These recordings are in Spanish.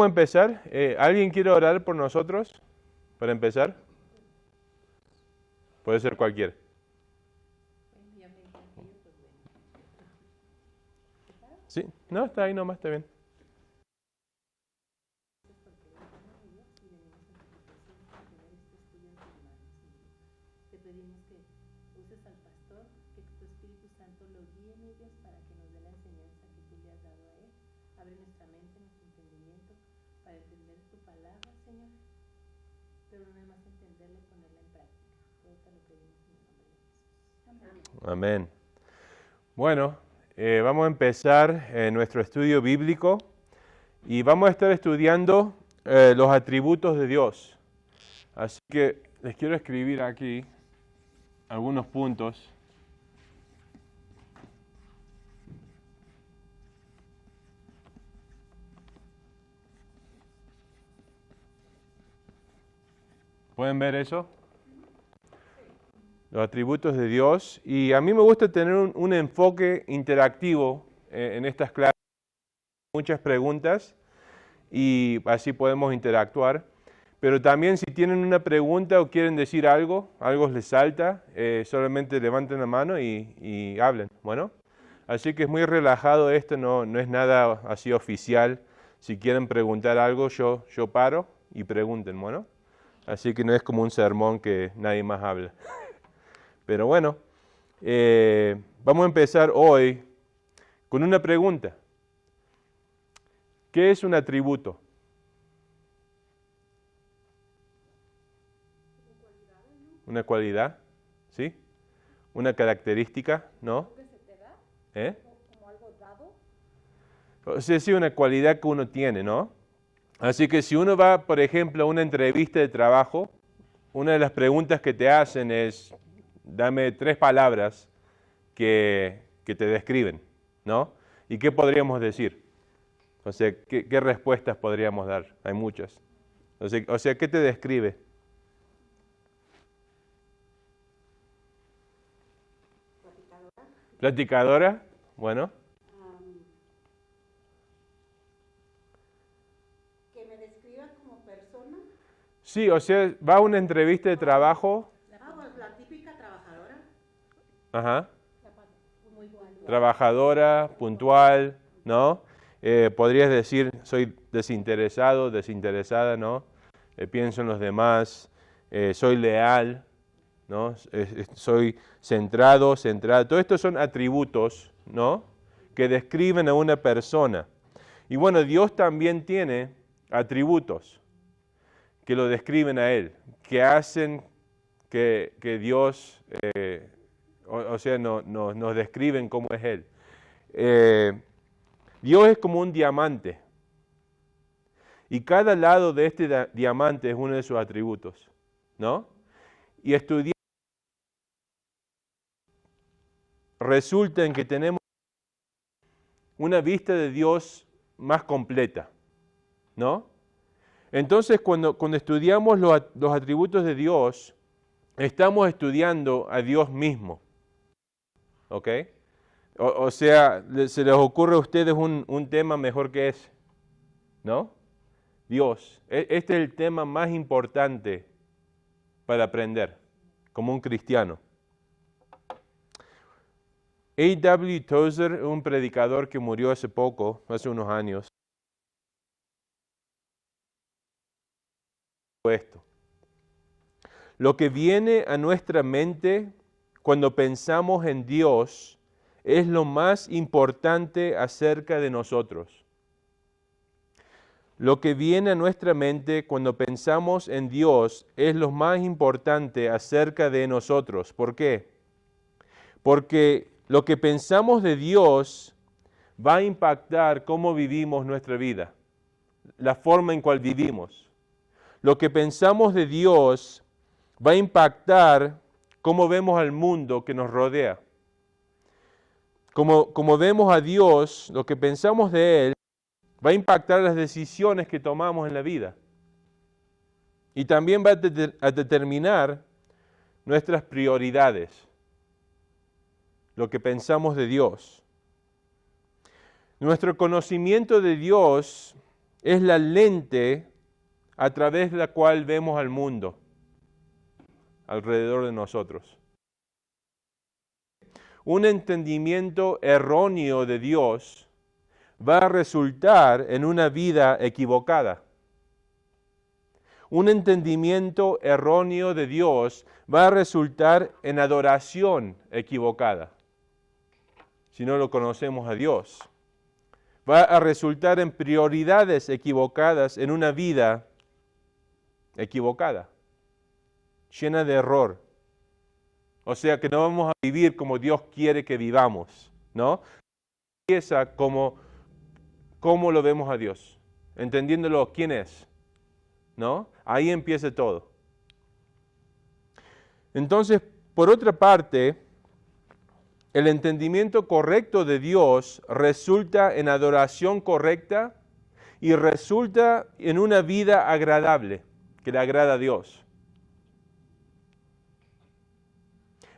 vamos a empezar. ¿Alguien quiere orar por nosotros para empezar? Puede ser cualquiera. Sí, no, está ahí nomás, está bien. Te pedimos que uses al pastor, que tu Espíritu Santo lo guíe, mi Dios, para que nos dé la enseñanza que tú le has dado a él. Abre nuestra mente, nuestro entendimiento, para entender tu palabra, Señor. Pero no nada más entenderla y ponerla en práctica. Todo te lo pedimos en el nombre de Jesús. Amén. Amén. Bueno, vamos a empezar nuestro estudio bíblico y vamos a estar estudiando los atributos de Dios. Así que les quiero escribir aquí algunos puntos. ¿Pueden ver eso? Los atributos de Dios. Y a mí me gusta tener un enfoque interactivo en estas clases. Muchas preguntas y así podemos interactuar. Pero también si tienen una pregunta o quieren decir algo les salta, solamente levanten la mano y hablen. Bueno, así que es muy relajado esto, no es nada así oficial. Si quieren preguntar algo, yo paro y pregunten, bueno. Así que no es como un sermón que nadie más habla. Pero bueno, vamos a empezar hoy con una pregunta. ¿Qué es un atributo? Una cualidad, ¿sí? Una característica, ¿no? ¿Algo que se te da? ¿Eh? ¿Como algo dado? O sea, sí, una cualidad que uno tiene, ¿no? Así que si uno va, por ejemplo, a una entrevista de trabajo, una de las preguntas que te hacen es, dame 3 palabras que te describen, ¿no? ¿Y qué podríamos decir? O sea, ¿qué respuestas podríamos dar? Hay muchas. O sea, ¿qué te describe? Platicadora, bueno. Que me describa como persona. Sí, o sea, va a una entrevista de trabajo. Pues la típica trabajadora. Ajá. Muy puntual. Trabajadora, puntual, ¿no? Podrías decir, soy desinteresado, desinteresada, ¿no? Pienso en los demás, soy leal, ¿no? Soy centrado, centrada. Todos estos son atributos, ¿no? Que describen a una persona. Y bueno, Dios también tiene atributos que lo describen a Él, que hacen que Dios, nos describen cómo es Él. Dios es como un diamante. Y cada lado de este diamante es uno de sus atributos, ¿no? Y estudiar resulta en que tenemos una vista de Dios más completa, ¿no? Entonces, cuando estudiamos los atributos de Dios, estamos estudiando a Dios mismo, ¿ok? O sea, ¿se les ocurre a ustedes un tema mejor que ese? ¿No? Dios. Este es el tema más importante para aprender como un cristiano. A.W. Tozer, un predicador que murió hace poco, hace unos años, esto. Lo que viene a nuestra mente cuando pensamos en Dios es lo más importante acerca de nosotros. Lo que viene a nuestra mente cuando pensamos en Dios es lo más importante acerca de nosotros. ¿Por qué? Porque lo que pensamos de Dios va a impactar cómo vivimos nuestra vida, la forma en cual vivimos. Lo que pensamos de Dios va a impactar cómo vemos al mundo que nos rodea. Como vemos a Dios, lo que pensamos de Él va a impactar las decisiones que tomamos en la vida. Y también va a determinar nuestras prioridades, lo que pensamos de Dios. Nuestro conocimiento de Dios es la lente a través de la cual vemos al mundo alrededor de nosotros. Un entendimiento erróneo de Dios va a resultar en una vida equivocada. Un entendimiento erróneo de Dios va a resultar en adoración equivocada, si no lo conocemos a Dios. Va a resultar en prioridades equivocadas en una vida equivocada, llena de error. O sea que no vamos a vivir como Dios quiere que vivamos, ¿no? Empieza como lo vemos a Dios, entendiéndolo quién es, ¿no? Ahí empieza todo. Entonces, por otra parte, el entendimiento correcto de Dios resulta en adoración correcta y resulta en una vida agradable, que le agrada a Dios.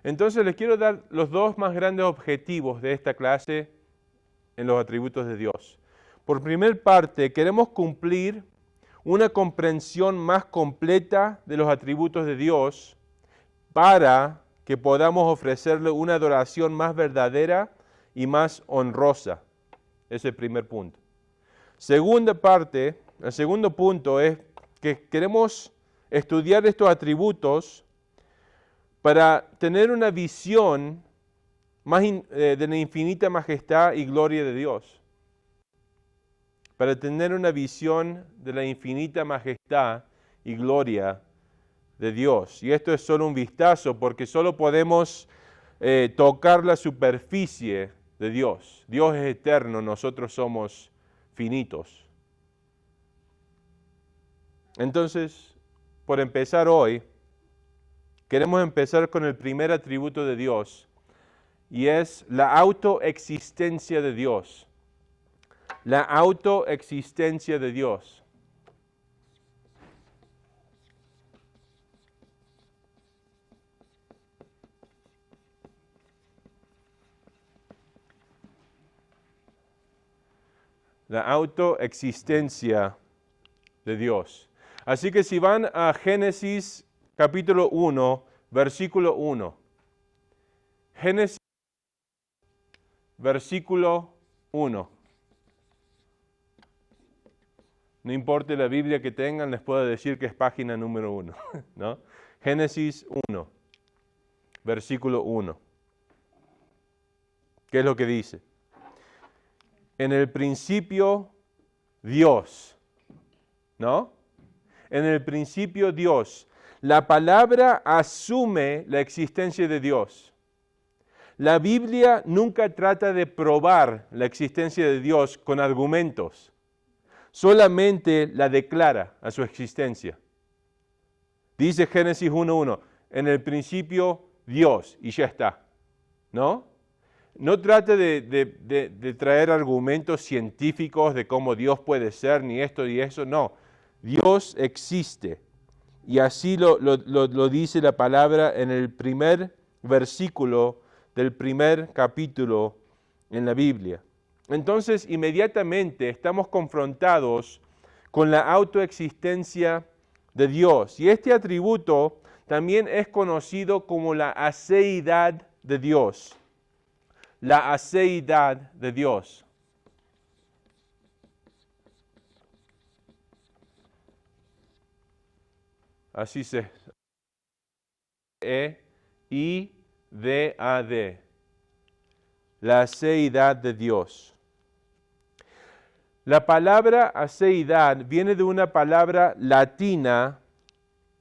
Entonces les quiero dar los dos más grandes objetivos de esta clase en los atributos de Dios. Por primer parte, queremos cumplir una comprensión más completa de los atributos de Dios para que podamos ofrecerle una adoración más verdadera y más honrosa. Ese es el primer punto. Segunda parte, el segundo punto es que queremos estudiar estos atributos para tener una visión más de la infinita majestad y gloria de Dios. Para tener una visión de la infinita majestad y gloria de Dios. Y esto es solo un vistazo porque solo podemos tocar la superficie de Dios. Dios es eterno, nosotros somos finitos. Entonces, por empezar hoy, queremos empezar con el primer atributo de Dios y es la autoexistencia de Dios. La autoexistencia de Dios. La autoexistencia de Dios. Así que si van a Génesis capítulo 1, versículo 1. Génesis, versículo 1. No importa la Biblia que tengan, les puedo decir que es página número 1, ¿no? Génesis 1, versículo 1. ¿Qué es lo que dice? En el principio, Dios, ¿no? En el principio, Dios. La palabra asume la existencia de Dios. La Biblia nunca trata de probar la existencia de Dios con argumentos. Solamente la declara a su existencia. Dice Génesis 1:1, en el principio Dios, y ya está. ¿No? No trata de traer argumentos científicos de cómo Dios puede ser, ni esto y eso, no. Dios existe. Y así lo dice la palabra en el primer versículo del primer capítulo en la Biblia. Entonces, inmediatamente estamos confrontados con la autoexistencia de Dios. Y este atributo también es conocido como la aceidad de Dios. La aceidad de Dios. Así se E-I-D-A-D. La aceidad de Dios. La palabra aceidad viene de una palabra latina,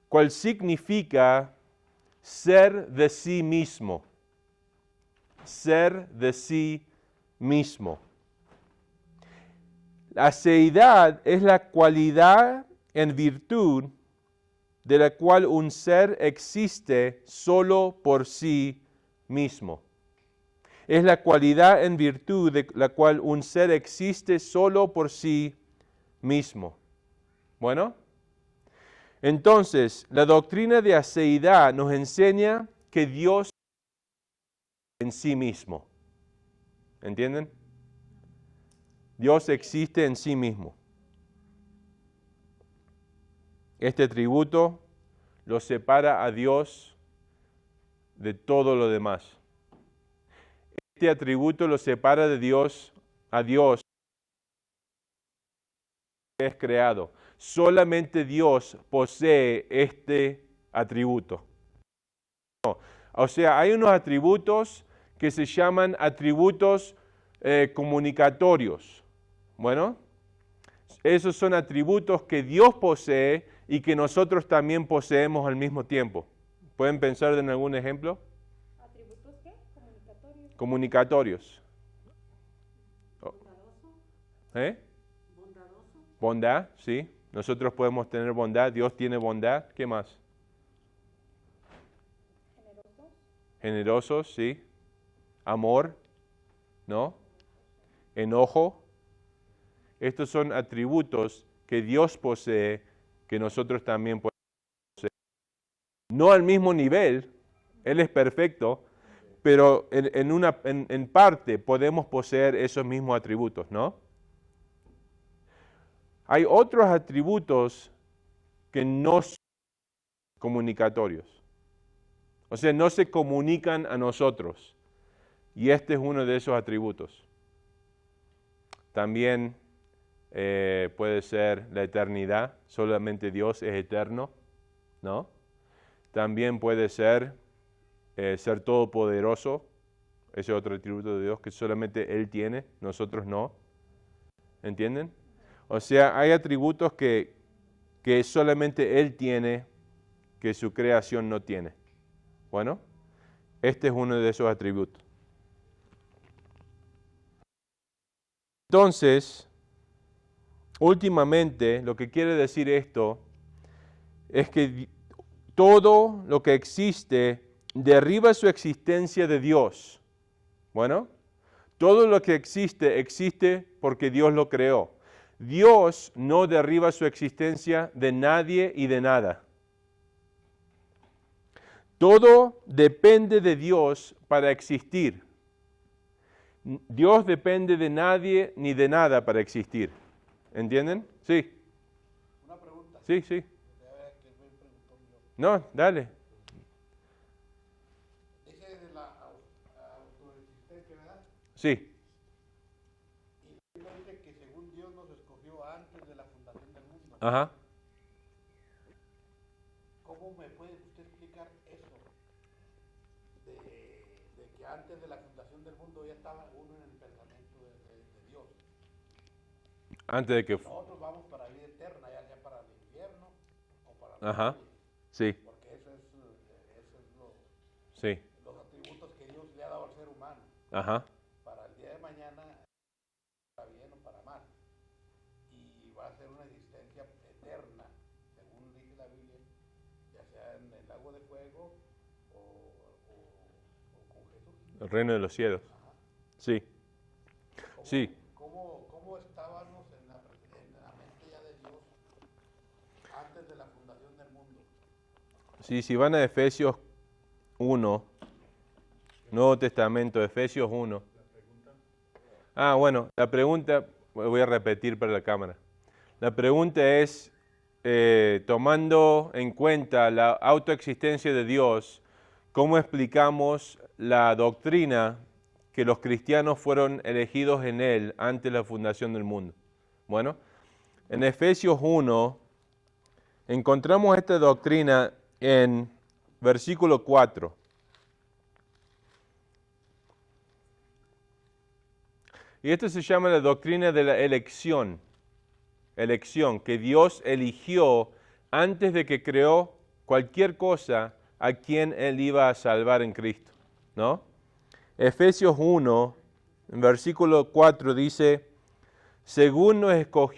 cual significa ser de sí mismo. Ser de sí mismo. La aceidad es la cualidad en virtud de la cual un ser existe solo por sí mismo. Es la cualidad en virtud de la cual un ser existe solo por sí mismo. Bueno, entonces, la doctrina de aceidad nos enseña que Dios existe en sí mismo. ¿Entienden? Dios existe en sí mismo. este atributo lo separa a Dios de todo lo demás. Este atributo lo separa de Dios a Dios que es creado. Solamente Dios posee este atributo. O sea, hay unos atributos que se llaman atributos comunicatorios. Bueno, esos son atributos que Dios posee y que nosotros también poseemos al mismo tiempo. ¿Pueden pensar en algún ejemplo? ¿Atributos qué? Comunicatorios. Comunicatorios. Bondadoso. ¿Eh? Bondadoso. Bondad, sí. Nosotros podemos tener bondad. Dios tiene bondad. ¿Qué más? Generoso. Generosos, sí. Amor, ¿no? Enojo. Estos son atributos que Dios posee, que nosotros también podemos poseer. No al mismo nivel, Él es perfecto, pero en parte podemos poseer esos mismos atributos, ¿no? Hay otros atributos que no son comunicatorios. O sea, no se comunican a nosotros. Y este es uno de esos atributos. También puede ser la eternidad. Solamente Dios es eterno, ¿no? También puede ser ser todopoderoso. Ese es otro atributo de Dios que solamente Él tiene, nosotros no. ¿Entienden? O sea, hay atributos que solamente Él tiene, que su creación no tiene. Bueno, este es uno de esos atributos. Entonces, últimamente, lo que quiere decir esto es que todo lo que existe derriba su existencia de Dios. Bueno, todo lo que existe porque Dios lo creó. Dios no derriba su existencia de nadie y de nada. Todo depende de Dios para existir. Dios depende de nadie ni de nada para existir. ¿Entienden? Sí. Una pregunta. Sí, sí. Que me preguntó yo. No, dale. Dice de la autoexistencia, ¿verdad? Sí. Y la Biblia dice que según Dios nos escogió antes de la fundación del mundo. Ajá. ¿Cómo me puede usted explicar eso? De que antes de la fundación del mundo ya estaba uno en el pensamiento de Dios. Antes de que... Nosotros vamos para la vida eterna, ya sea para el infierno o para la Ajá. vida. Sí, Porque eso es sí. los atributos que Dios le ha dado al ser humano. Ajá. Para el día de mañana, para bien o para mal. Y va a ser una existencia eterna, según dice la Biblia, ya sea en el lago de fuego o con Jesús. El reino de los cielos. Sí. Sí. ¿Cómo estábamos en la mente ya de Dios antes de la fundación del mundo? Sí, si van a Efesios 1, Nuevo Testamento, Efesios 1. Ah, bueno, la pregunta, voy a repetir para la cámara. La pregunta es, tomando en cuenta la autoexistencia de Dios, ¿cómo explicamos la doctrina que los cristianos fueron elegidos en Él antes de la fundación del mundo? Bueno, en Efesios 1 encontramos esta doctrina en versículo 4. Y esto se llama la doctrina de la elección. Elección, que Dios eligió antes de que creó cualquier cosa a quien Él iba a salvar en Cristo, ¿no? Efesios 1, en versículo 4 dice, según nos escogió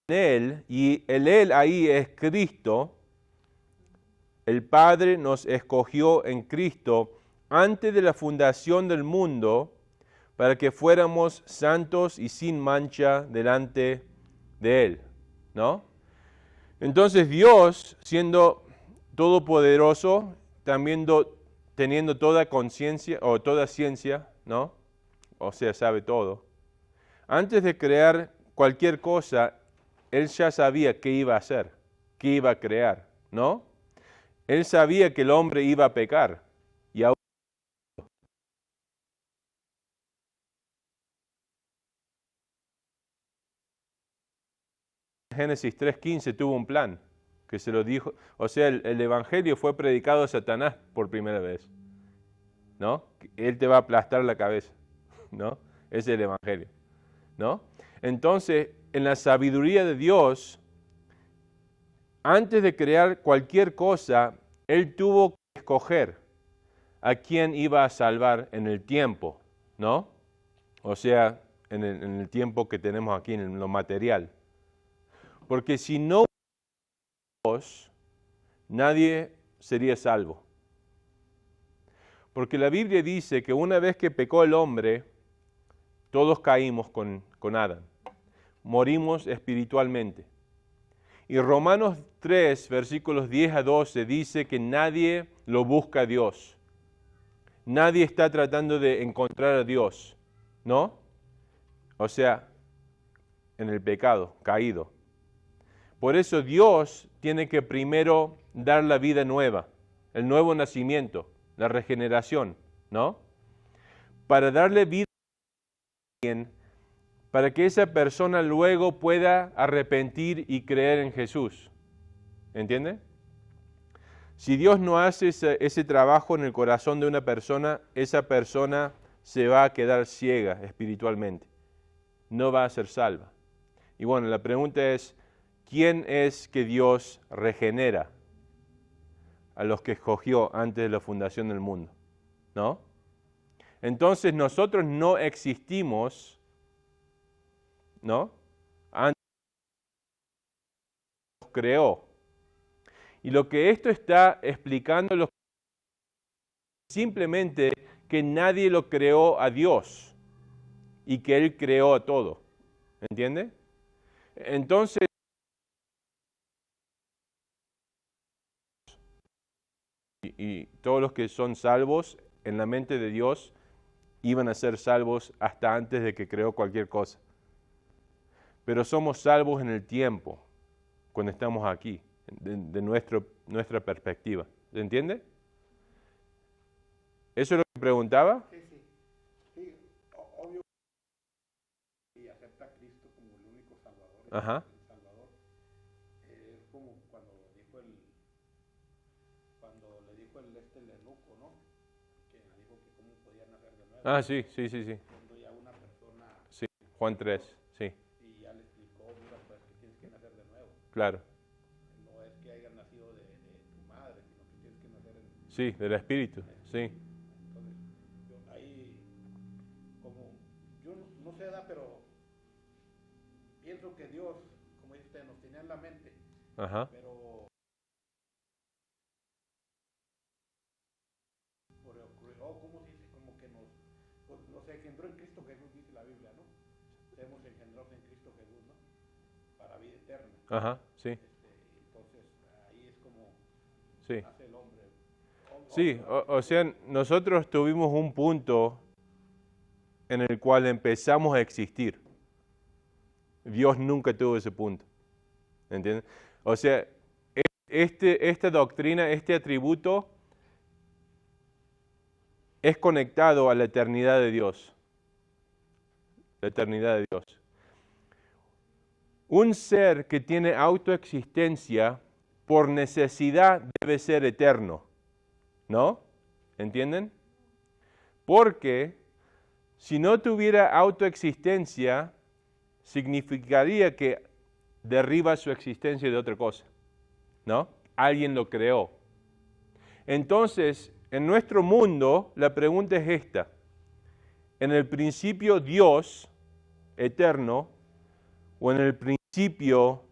en Él, y el Él ahí es Cristo, el Padre nos escogió en Cristo antes de la fundación del mundo para que fuéramos santos y sin mancha delante de Él, ¿no? Entonces Dios, siendo todopoderoso, también teniendo toda conciencia o toda ciencia, ¿no? O sea, sabe todo. Antes de crear cualquier cosa, Él ya sabía qué iba a hacer, qué iba a crear, ¿no? Él sabía que el hombre iba a pecar. Y aún Génesis 3:15 tuvo un plan, que se lo dijo. O sea, el Evangelio fue predicado a Satanás por primera vez, ¿no? Él te va a aplastar la cabeza, ¿no? Ese es el Evangelio, ¿no? Entonces, en la sabiduría de Dios, antes de crear cualquier cosa, Él tuvo que escoger a quién iba a salvar en el tiempo, ¿no? O sea, en el tiempo que tenemos aquí, en lo material. Porque si no hubiera Dios, nadie sería salvo. Porque la Biblia dice que una vez que pecó el hombre, todos caímos con Adán. Morimos espiritualmente. Y Romanos 3, versículos 10 a 12 dice que nadie lo busca a Dios. Nadie está tratando de encontrar a Dios, ¿no? O sea, en el pecado, caído. Por eso Dios tiene que primero dar la vida nueva, el nuevo nacimiento, la regeneración, ¿no? Para darle vida a alguien, para que esa persona luego pueda arrepentir y creer en Jesús. ¿Entiende? Si Dios no hace ese trabajo en el corazón de una persona, esa persona se va a quedar ciega espiritualmente. No va a ser salva. Y bueno, la pregunta es, ¿quién es que Dios regenera a los que escogió antes de la fundación del mundo? ¿No? Entonces nosotros no existimos, ¿no? Antes nos creó. Y lo que esto está explicando es simplemente que nadie lo creó a Dios y que Él creó a todo. ¿Entiende? Entonces, y todos los que son salvos en la mente de Dios iban a ser salvos hasta antes de que creó cualquier cosa. Pero somos salvos en el tiempo, cuando estamos aquí, de nuestra perspectiva. ¿Se entiende? ¿Eso es lo que preguntaba? Sí, sí. Sí, obvio. Y acepta a Cristo como el único Salvador. Ajá. El Salvador. Es como cuando le dijo el eunuco, ¿no? Que le dijo que cómo podía nacer de nuevo. Ah, sí. Siendo ya una persona. Sí, Juan 3, sí. Y ya le explicó, mira, pues que tienes que nacer de nuevo. Claro. No es que hayas nacido de tu madre, sino que tienes que nacer en... Sí, del Espíritu, sí. Entonces, ahí, como, yo no sé, pero pienso que Dios, como dice usted, nos tenía en la mente, Ajá. pero ¿cómo se dice? Como que nos, pues, nos engendró en Cristo Jesús, dice la Biblia, ¿no? Hemos engendrados en Cristo Jesús, ¿no? Para vida eterna. Ajá, sí. Entonces, ahí es como Sí. hace el hombre. Sí, o sea, nosotros tuvimos un punto en el cual empezamos a existir. Dios nunca tuvo ese punto. ¿Entiendes? O sea, esta doctrina, este atributo es conectado a la eternidad de Dios. La eternidad de Dios. Un ser que tiene autoexistencia por necesidad debe ser eterno. ¿No? ¿Entienden? Porque si no tuviera autoexistencia, significaría que derriba su existencia de otra cosa. ¿No? Alguien lo creó. Entonces, en nuestro mundo, la pregunta es esta. En el principio Dios, eterno, o en el principio,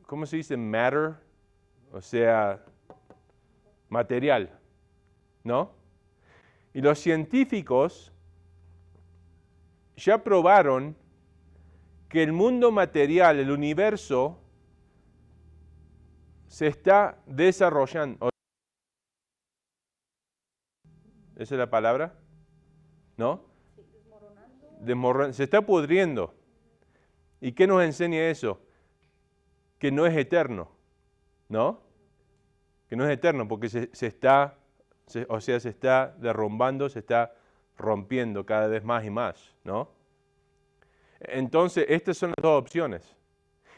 ¿cómo se dice? Matter, o sea, material, ¿no? Y los científicos ya probaron que el mundo material, el universo, se está desarrollando. ¿Esa es la palabra? ¿No? Desmoronando. Se está pudriendo. ¿Y qué nos enseña eso? Que no es eterno, ¿no? Que no es eterno porque se está derrumbando, se está rompiendo cada vez más y más, ¿no? Entonces, estas son las dos opciones.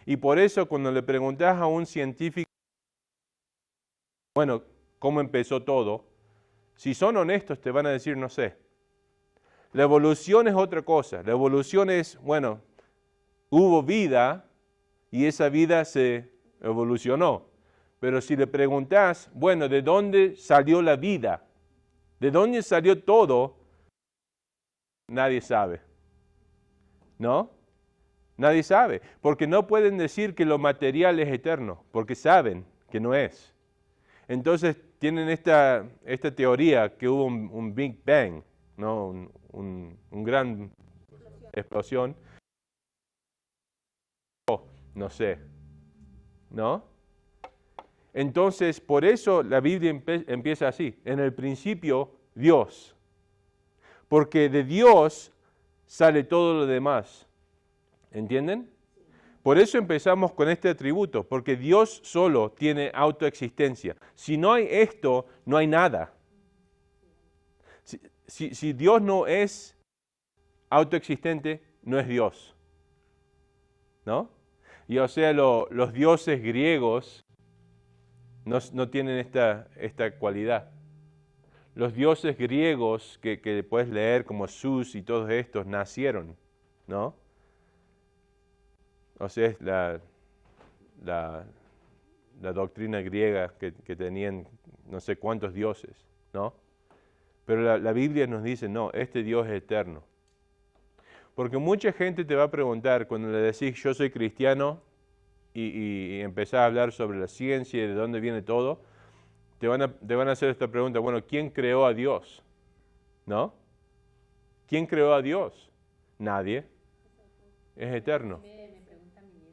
Y por eso cuando le preguntas a un científico, bueno, ¿cómo empezó todo? Si son honestos te van a decir, no sé. La evolución es otra cosa. La evolución es, bueno, hubo vida y esa vida se evolucionó. Pero si le preguntas, bueno, ¿de dónde salió la vida? ¿De dónde salió todo? Nadie sabe. ¿No? Nadie sabe. Porque no pueden decir que lo material es eterno, porque saben que no es. Entonces tienen esta teoría que hubo un Big Bang, ¿no? Un gran explosión. No sé. ¿No? Entonces, por eso la Biblia empieza así. En el principio, Dios. Porque de Dios sale todo lo demás. ¿Entienden? Por eso empezamos con este atributo, porque Dios solo tiene autoexistencia. Si no hay esto, no hay nada. Si Dios no es autoexistente, no es Dios. ¿No? Y o sea, los dioses griegos no tienen esta cualidad. Los dioses griegos que puedes leer como Zeus y todos estos nacieron, ¿no? O sea, es la doctrina griega que tenían no sé cuántos dioses, ¿no? Pero la Biblia nos dice, no, este Dios es eterno. Porque mucha gente te va a preguntar cuando le decís yo soy cristiano y empezás a hablar sobre la ciencia y de dónde viene todo, te van a hacer esta pregunta, bueno, ¿quién creó a Dios? ¿No? ¿Quién creó a Dios? Nadie. Es eterno.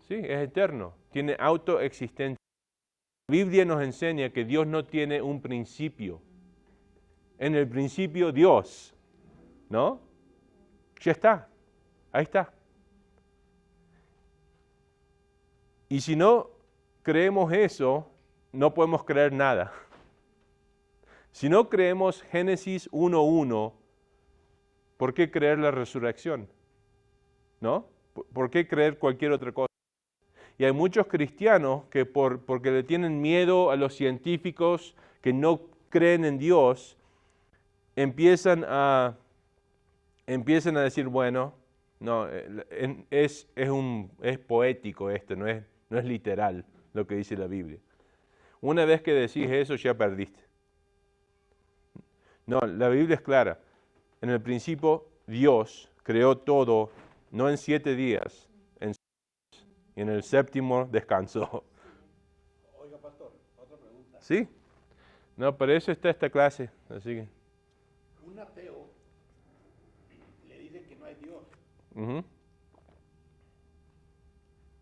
Sí, es eterno. Tiene autoexistencia. La Biblia nos enseña que Dios no tiene un principio. En el principio Dios, ¿no? Ya está. Ahí está. Y si no creemos eso, no podemos creer nada. Si no creemos Génesis 1:1, ¿por qué creer la resurrección? ¿No? ¿Por qué creer cualquier otra cosa? Y hay muchos cristianos que porque le tienen miedo a los científicos que no creen en Dios, empiezan a decir, bueno, no, es poético esto, no es literal lo que dice la Biblia. Una vez que decís eso, ya perdiste. No, la Biblia es clara. En el principio, Dios creó todo, no en 7 días, y en el séptimo descansó. Oiga, pastor, otra pregunta. ¿Sí? No, para eso está esta clase, así que... Un ateo le dice que no hay Dios, Uh-huh.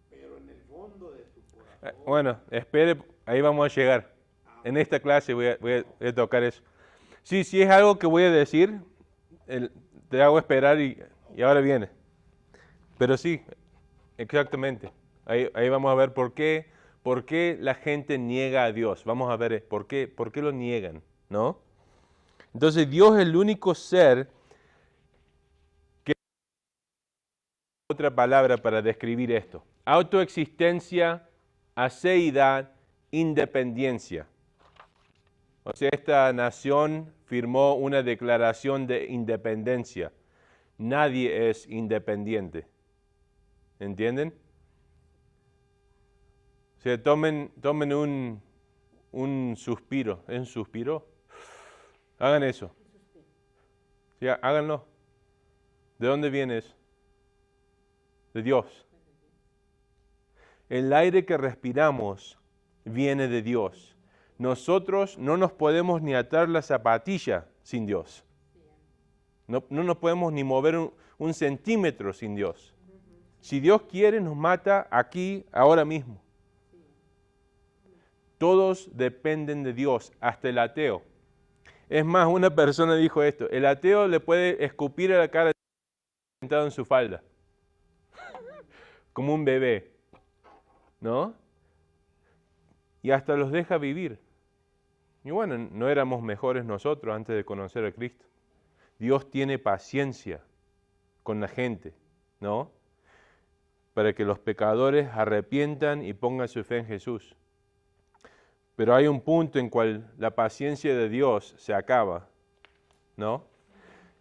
pero en el fondo de su corazón... Bueno, espere, ahí vamos a llegar. En esta clase voy a tocar eso. Sí, es algo que voy a decir, te hago esperar y ahora viene. Pero sí, exactamente. Ahí vamos a ver por qué la gente niega a Dios. Vamos a ver por qué lo niegan, ¿no? Entonces Dios es el único ser que... Otra palabra para describir esto. Autoexistencia, aceidad, independencia. O sea, esta nación firmó una declaración de independencia. Nadie es independiente. ¿Entienden? O sea, tomen un suspiro. ¿Es un suspiro? Hagan eso. Sí, háganlo. ¿De dónde viene eso? De Dios. El aire que respiramos viene de Dios. Nosotros no nos podemos ni atar la zapatilla sin Dios. No nos podemos ni mover un centímetro sin Dios. Si Dios quiere, nos mata aquí, ahora mismo. Todos dependen de Dios, hasta el ateo. Es más, una persona dijo esto, el ateo le puede escupir a la cara sentado en su falda. como un bebé, ¿no? Y hasta los deja vivir. Y bueno, no éramos mejores nosotros antes de conocer a Cristo. Dios tiene paciencia con la gente, ¿no? Para que los pecadores arrepientan y pongan su fe en Jesús. Pero hay un punto en cual la paciencia de Dios se acaba, ¿no?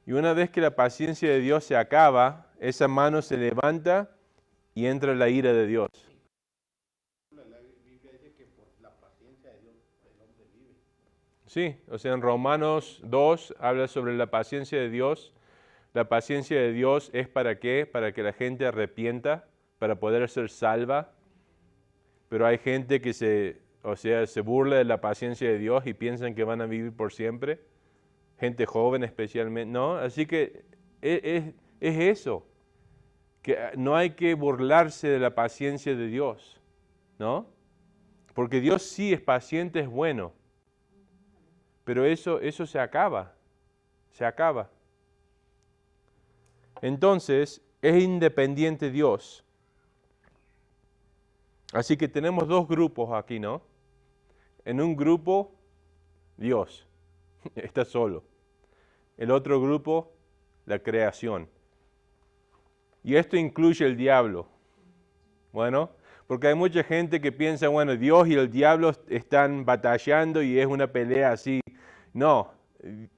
Y una vez que la paciencia de Dios se acaba, esa mano se levanta y entra la ira de Dios. La Biblia dice que por la paciencia de Dios el hombre vive. Sí, o sea, en Romanos 2 habla sobre la paciencia de Dios. La paciencia de Dios es ¿para qué? Para que la gente arrepienta, para poder ser salva. Pero hay gente que se burla de la paciencia de Dios y piensan que van a vivir por siempre. Gente joven especialmente, ¿no? Así que es eso, que no hay que burlarse de la paciencia de Dios, ¿no? Porque Dios sí es paciente, es bueno. Pero eso se acaba, se acaba. Entonces, es independiente Dios. Así que tenemos dos grupos aquí, ¿no? En un grupo, Dios está solo. El otro grupo, la creación. Y esto incluye el diablo. Bueno, porque hay mucha gente que piensa, bueno, Dios y el diablo están batallando y es una pelea así. No,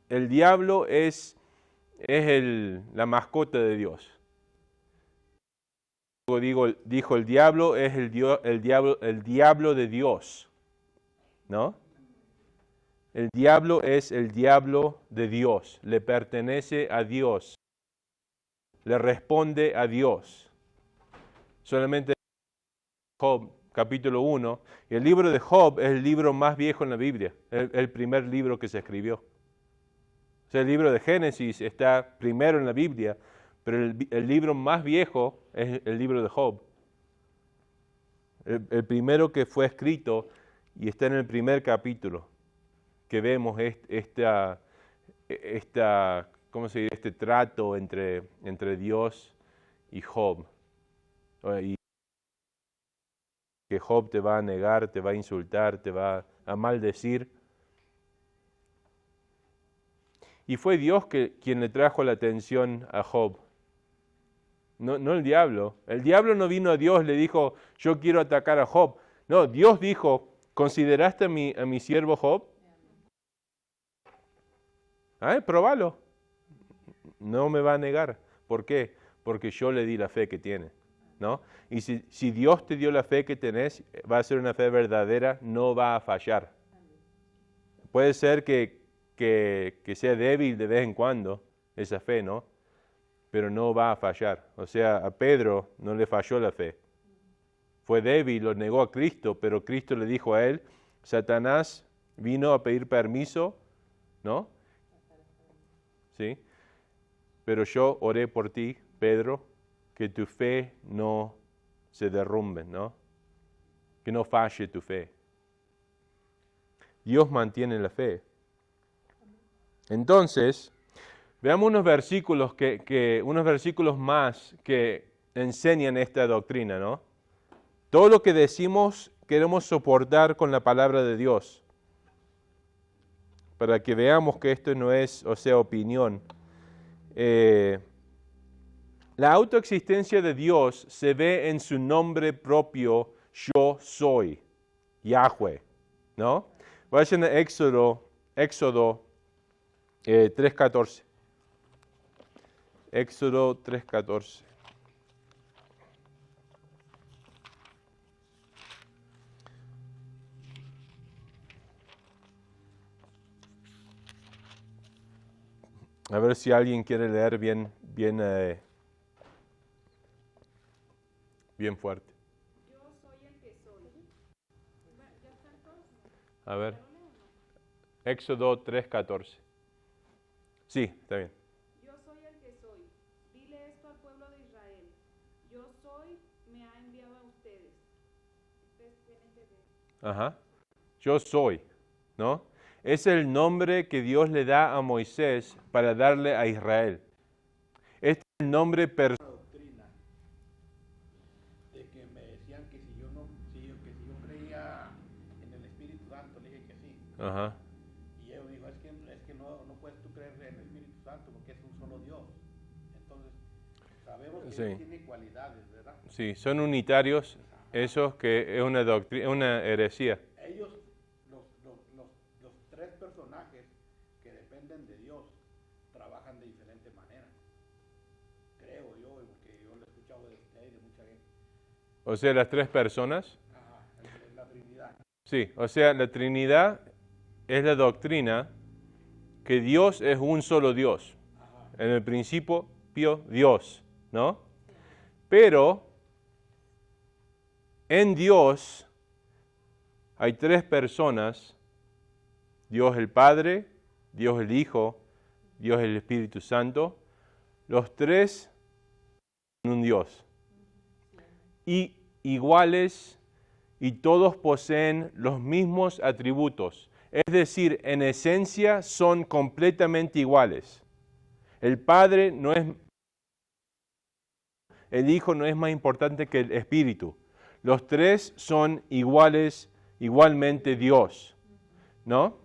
el diablo es la mascota de Dios. Dijo el diablo es el diablo de Dios, ¿no? El diablo es el diablo de Dios, le pertenece a Dios, le responde a Dios. Solamente Job, capítulo 1, y el libro de Job es el libro más viejo en la Biblia, el primer libro que se escribió. O sea, el libro de Génesis está primero en la Biblia, pero el libro más viejo es el libro de Job. El primero que fue escrito y está en el primer capítulo, que vemos ¿cómo se dice? Este trato entre Dios y Job. Y que Job te va a negar, te va a insultar, te va a maldecir. Y fue Dios quien le trajo la atención a Job. No el diablo. El diablo no vino a Dios y le dijo, yo quiero atacar a Job. No, Dios dijo, ¿consideraste a mi siervo Job? Probalo. No me va a negar. ¿Por qué? Porque yo le di la fe que tiene, ¿no? Y si Dios te dio la fe que tenés, va a ser una fe verdadera, no va a fallar. Puede ser que sea débil de vez en cuando esa fe, ¿no? Pero no va a fallar. O sea, a Pedro no le falló la fe. Fue débil, lo negó a Cristo, pero Cristo le dijo a él, Satanás vino a pedir permiso, ¿no? ¿Sí? Pero yo oré por ti, Pedro, que tu fe no se derrumbe, ¿no? Que no falle tu fe. Dios mantiene la fe. Entonces, veamos unos versículos unos versículos más que enseñan esta doctrina, ¿no? Todo lo que decimos queremos soportar con la palabra de Dios, para que veamos que esto no es, opinión. La autoexistencia de Dios se ve en su nombre propio, yo soy, Yahweh, ¿no? Vayan a Éxodo 3:14. Éxodo 3:14. A ver si alguien quiere leer bien fuerte. Yo soy el que soy. ¿Ya están todos? A ver. Éxodo 3:14. Sí, está bien. Yo soy el que soy. Dile esto al pueblo de Israel. Yo soy, me ha enviado a ustedes. Ustedes tienen que ver. Ajá. Yo soy, ¿no? Es el nombre que Dios le da a Moisés para darle a Israel. Este es el nombre personal. Ajá. Y él dijo, es que no puedes tú creer en el Espíritu Santo porque es un solo Dios. Entonces, sabemos que Sí. él tiene cualidades, ¿verdad? Sí, son unitarios, esos que es una doctrina, una heresía. Ellos, los tres personajes que dependen de Dios, trabajan de diferente manera. Creo yo, porque yo lo he escuchado de usted y de mucha gente. O sea, las tres personas. Ajá, en la Trinidad. Sí, o sea, la Trinidad es la doctrina que Dios es un solo Dios. Ajá. En el principio, Dios, ¿no? Pero en Dios hay tres personas, Dios el Padre, Dios el Hijo, Dios el Espíritu Santo, los tres son un Dios. Y iguales, y todos poseen los mismos atributos. Es decir, en esencia son completamente iguales. El Padre no es, el Hijo no es más importante que el Espíritu. Los tres son iguales, igualmente Dios, ¿no?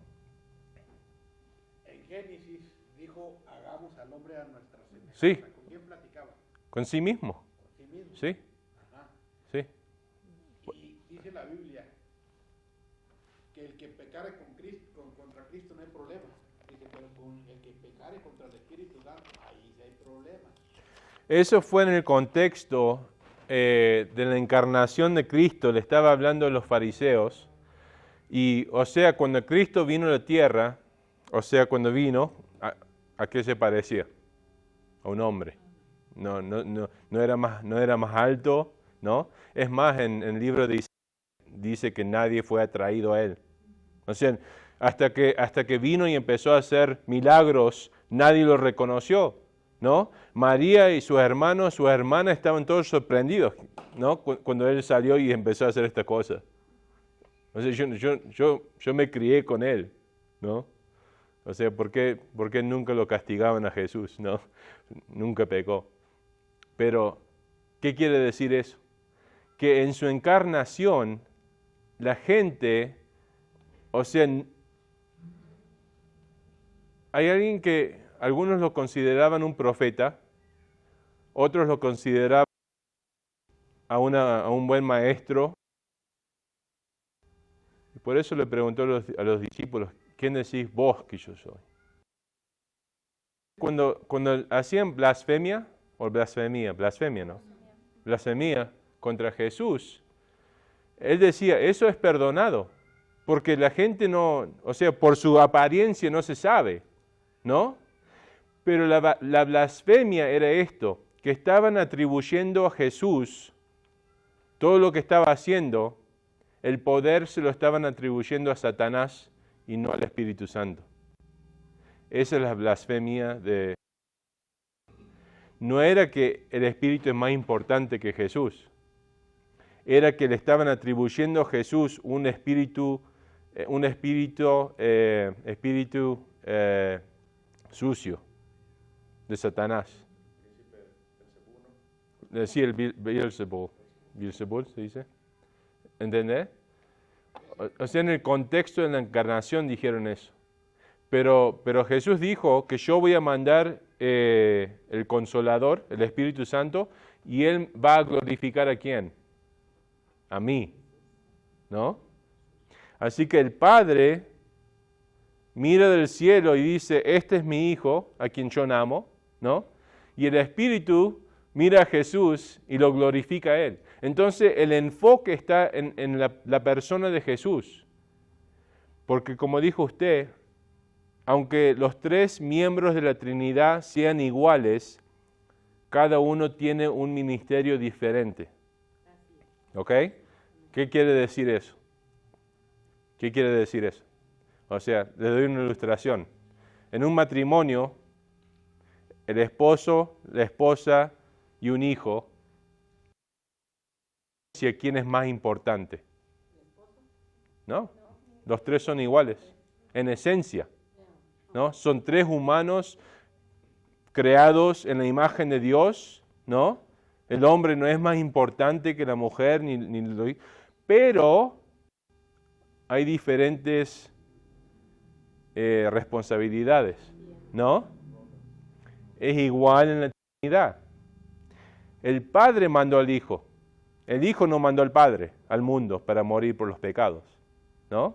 En Génesis dijo, hagamos al hombre a nuestra semejanza. Sí. ¿Con quién platicaba? Con sí mismo, Con sí mismo. ¿sí? Ajá. Sí. Y dice la Biblia que el que pecare contra Cristo no hay problema. Dice, pero con el que pecare contra el Espíritu Santo, ahí sí hay problema. Eso fue en el contexto de la encarnación de Cristo, le estaba hablando a los fariseos. Y, o sea, cuando Cristo vino a la tierra, o sea, cuando vino, ¿a qué se parecía? A un hombre. No era más alto, ¿no? Es más, en el libro dice que nadie fue atraído a él. O sea, hasta que vino y empezó a hacer milagros, nadie lo reconoció, ¿no? María y sus hermanos, sus hermanas estaban todos sorprendidos, ¿no? Cuando él salió y empezó a hacer esta cosa. O sea, yo me crié con él, ¿no? O sea, ¿por qué nunca lo castigaban a Jesús, no? Nunca pecó. Pero, ¿qué quiere decir eso? Que en su encarnación, la gente, o sea, hay alguien que algunos lo consideraban un profeta, otros lo consideraban a un buen maestro. Y por eso le preguntó a los discípulos, ¿quién decís vos que yo soy? Cuando hacían blasfemia, o blasfemia, ¿no? Blasfemia contra Jesús, él decía, eso es perdonado, porque la gente no, o sea, por su apariencia no se sabe, ¿no? Pero la blasfemia era esto, que estaban atribuyendo a Jesús todo lo que estaba haciendo, el poder se lo estaban atribuyendo a Satanás y no al Espíritu Santo. Esa es la blasfemia de... No era que el Espíritu es más importante que Jesús, era que le estaban atribuyendo a Jesús un espíritu sucio de Satanás. Sí, el Beelzebul. Beelzebul se dice. ¿Entendés? O sea, en el contexto de la encarnación dijeron eso. Pero Jesús dijo que yo voy a mandar el Consolador, el Espíritu Santo, y Él va a glorificar ¿a quién? A mí, ¿no? Así que el Padre mira del cielo y dice, este es mi Hijo, a quien yo amo, ¿no? Y el Espíritu mira a Jesús y lo glorifica a Él. Entonces el enfoque está en la persona de Jesús. Porque como dijo usted, aunque los tres miembros de la Trinidad sean iguales, cada uno tiene un ministerio diferente. ¿Ok? ¿Qué quiere decir eso? ¿Qué quiere decir eso? O sea, les doy una ilustración. En un matrimonio, el esposo, la esposa y un hijo, ¿quién es más importante? ¿No? Los tres son iguales, en esencia, ¿no? Son tres humanos creados en la imagen de Dios, ¿no? El hombre no es más importante que la mujer, pero hay diferentes responsabilidades, ¿no? Es igual en la Trinidad. El Padre mandó al Hijo. El Hijo no mandó al Padre al mundo para morir por los pecados, ¿no?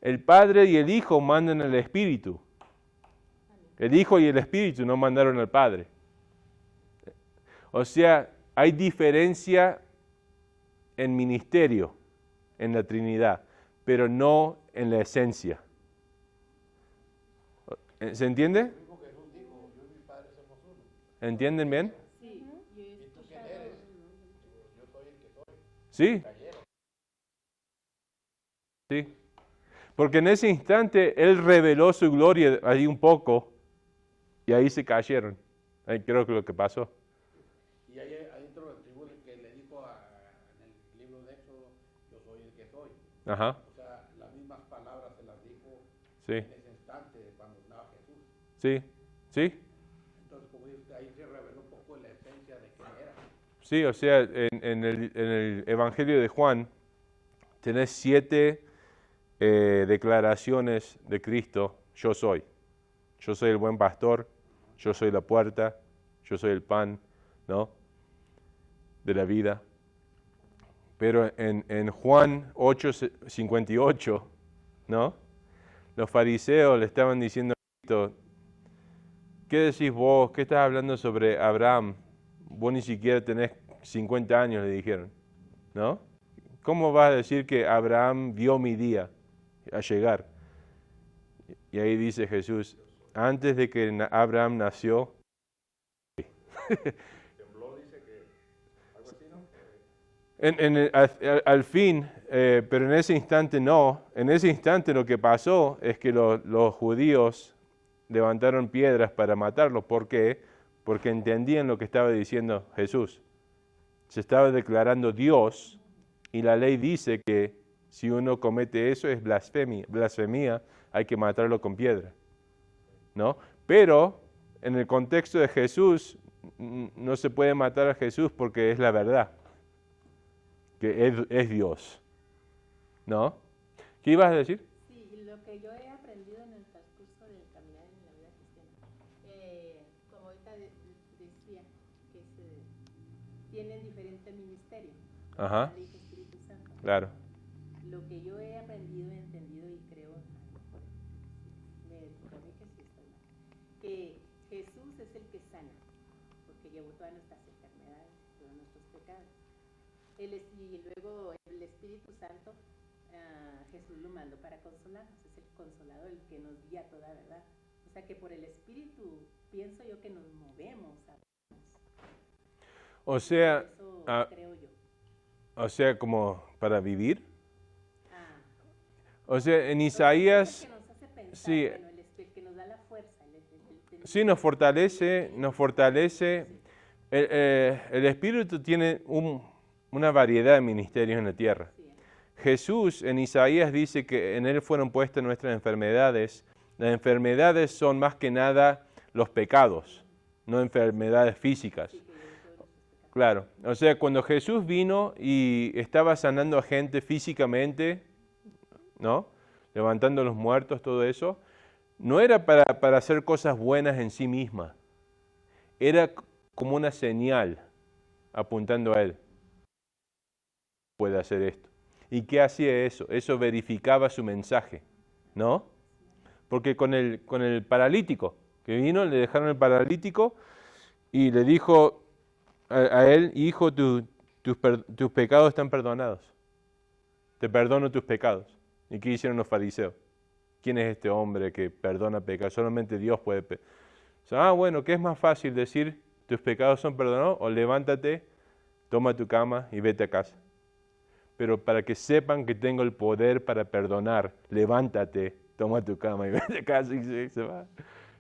El Padre y el Hijo mandan al Espíritu. El Hijo y el Espíritu no mandaron al Padre. O sea, hay diferencia en ministerio, en la Trinidad, pero no en la esencia. ¿Se entiende? Lo mismo Jesús dijo, yo y mi Padre somos uno. ¿Entienden bien? Sí, yo he ¿Y tú quién escuchado. eres? Yo soy el que soy. Sí, Cayeron. sí. Porque en ese instante Él reveló su gloria ahí un poco y ahí se cayeron. Ahí creo que lo que pasó. Y ahí adentro del tribu que le dijo en el libro de Éxodo, yo soy el que soy. Ajá, O sea, las mismas palabras se las dijo sí, en ese instante cuando estaba Jesús. sí, sí. Entonces, como dice, ahí se reveló un poco la esencia de quién era. Sí, o sea, en el Evangelio de Juan tenés 7 declaraciones de Cristo. Yo soy el buen pastor, yo soy la puerta, yo soy el pan, ¿no? De la vida. Pero en Juan 8:58, ¿no? Los fariseos le estaban diciendo a Cristo, ¿qué decís vos? ¿Qué estás hablando sobre Abraham? Vos ni siquiera tenés 50 años, le dijeron, ¿no? ¿Cómo vas a decir que Abraham vio mi día a llegar? Y ahí dice Jesús, antes de que Abraham nació, al fin, pero en ese instante no. En ese instante lo que pasó es que los judíos levantaron piedras para matarlo. ¿Por qué? Porque entendían lo que estaba diciendo Jesús. Se estaba declarando Dios y la ley dice que si uno comete eso es blasfemia, hay que matarlo con piedra, ¿no? Pero en el contexto de Jesús no se puede matar a Jesús porque es la verdad, que es Dios, ¿no? ¿Qué ibas a decir? Sí, y lo que yo he aprendido en el transcurso del caminar en la vida cristiana, como ahorita decía, que tienen diferente ministerio, Ajá, Padre, Hijo, Espíritu Santo. claro. Lo que yo he aprendido, entendido y creo, me corrige si estoy mal, que Jesús es el que sana, porque llevó todas nuestras enfermedades, todos nuestros pecados. Y luego el Espíritu Santo, Jesús lo mandó para consolarnos, es el consolador, el que nos guía a toda verdad. O sea que por el Espíritu pienso yo que nos movemos. O sea, Eso creo yo. o sea, como para vivir. Ah, O sea, en es Isaías, el que nos hace pensar, sí. bueno, el que nos da la fuerza. Sí, nos fortalece, nos fortalece. El Espíritu tiene una variedad de ministerios en la tierra. Sí, Jesús en Isaías dice que en Él fueron puestas nuestras enfermedades. Las enfermedades son más que nada los pecados, no enfermedades físicas. sí, que llevó todos nuestros pecados. Claro, o sea, cuando Jesús vino y estaba sanando a gente físicamente, ¿no? Levantando a los muertos, todo eso, no era para hacer cosas buenas en sí misma, era como una señal apuntando a Él. Puede hacer esto. ¿Y qué hacía eso? Eso verificaba su mensaje, ¿no? Porque con el paralítico que vino, le dejaron el paralítico y le dijo a él, hijo, tus pecados están perdonados. Te perdono tus pecados. ¿Y qué hicieron los fariseos? ¿Quién es este hombre que perdona pecados? Solamente Dios puede. Bueno, ¿qué es más fácil decir tus pecados son perdonados? O levántate, toma tu cama y vete a casa. Pero para que sepan que tengo el poder para perdonar, levántate, toma tu cama y vete a casa y se va.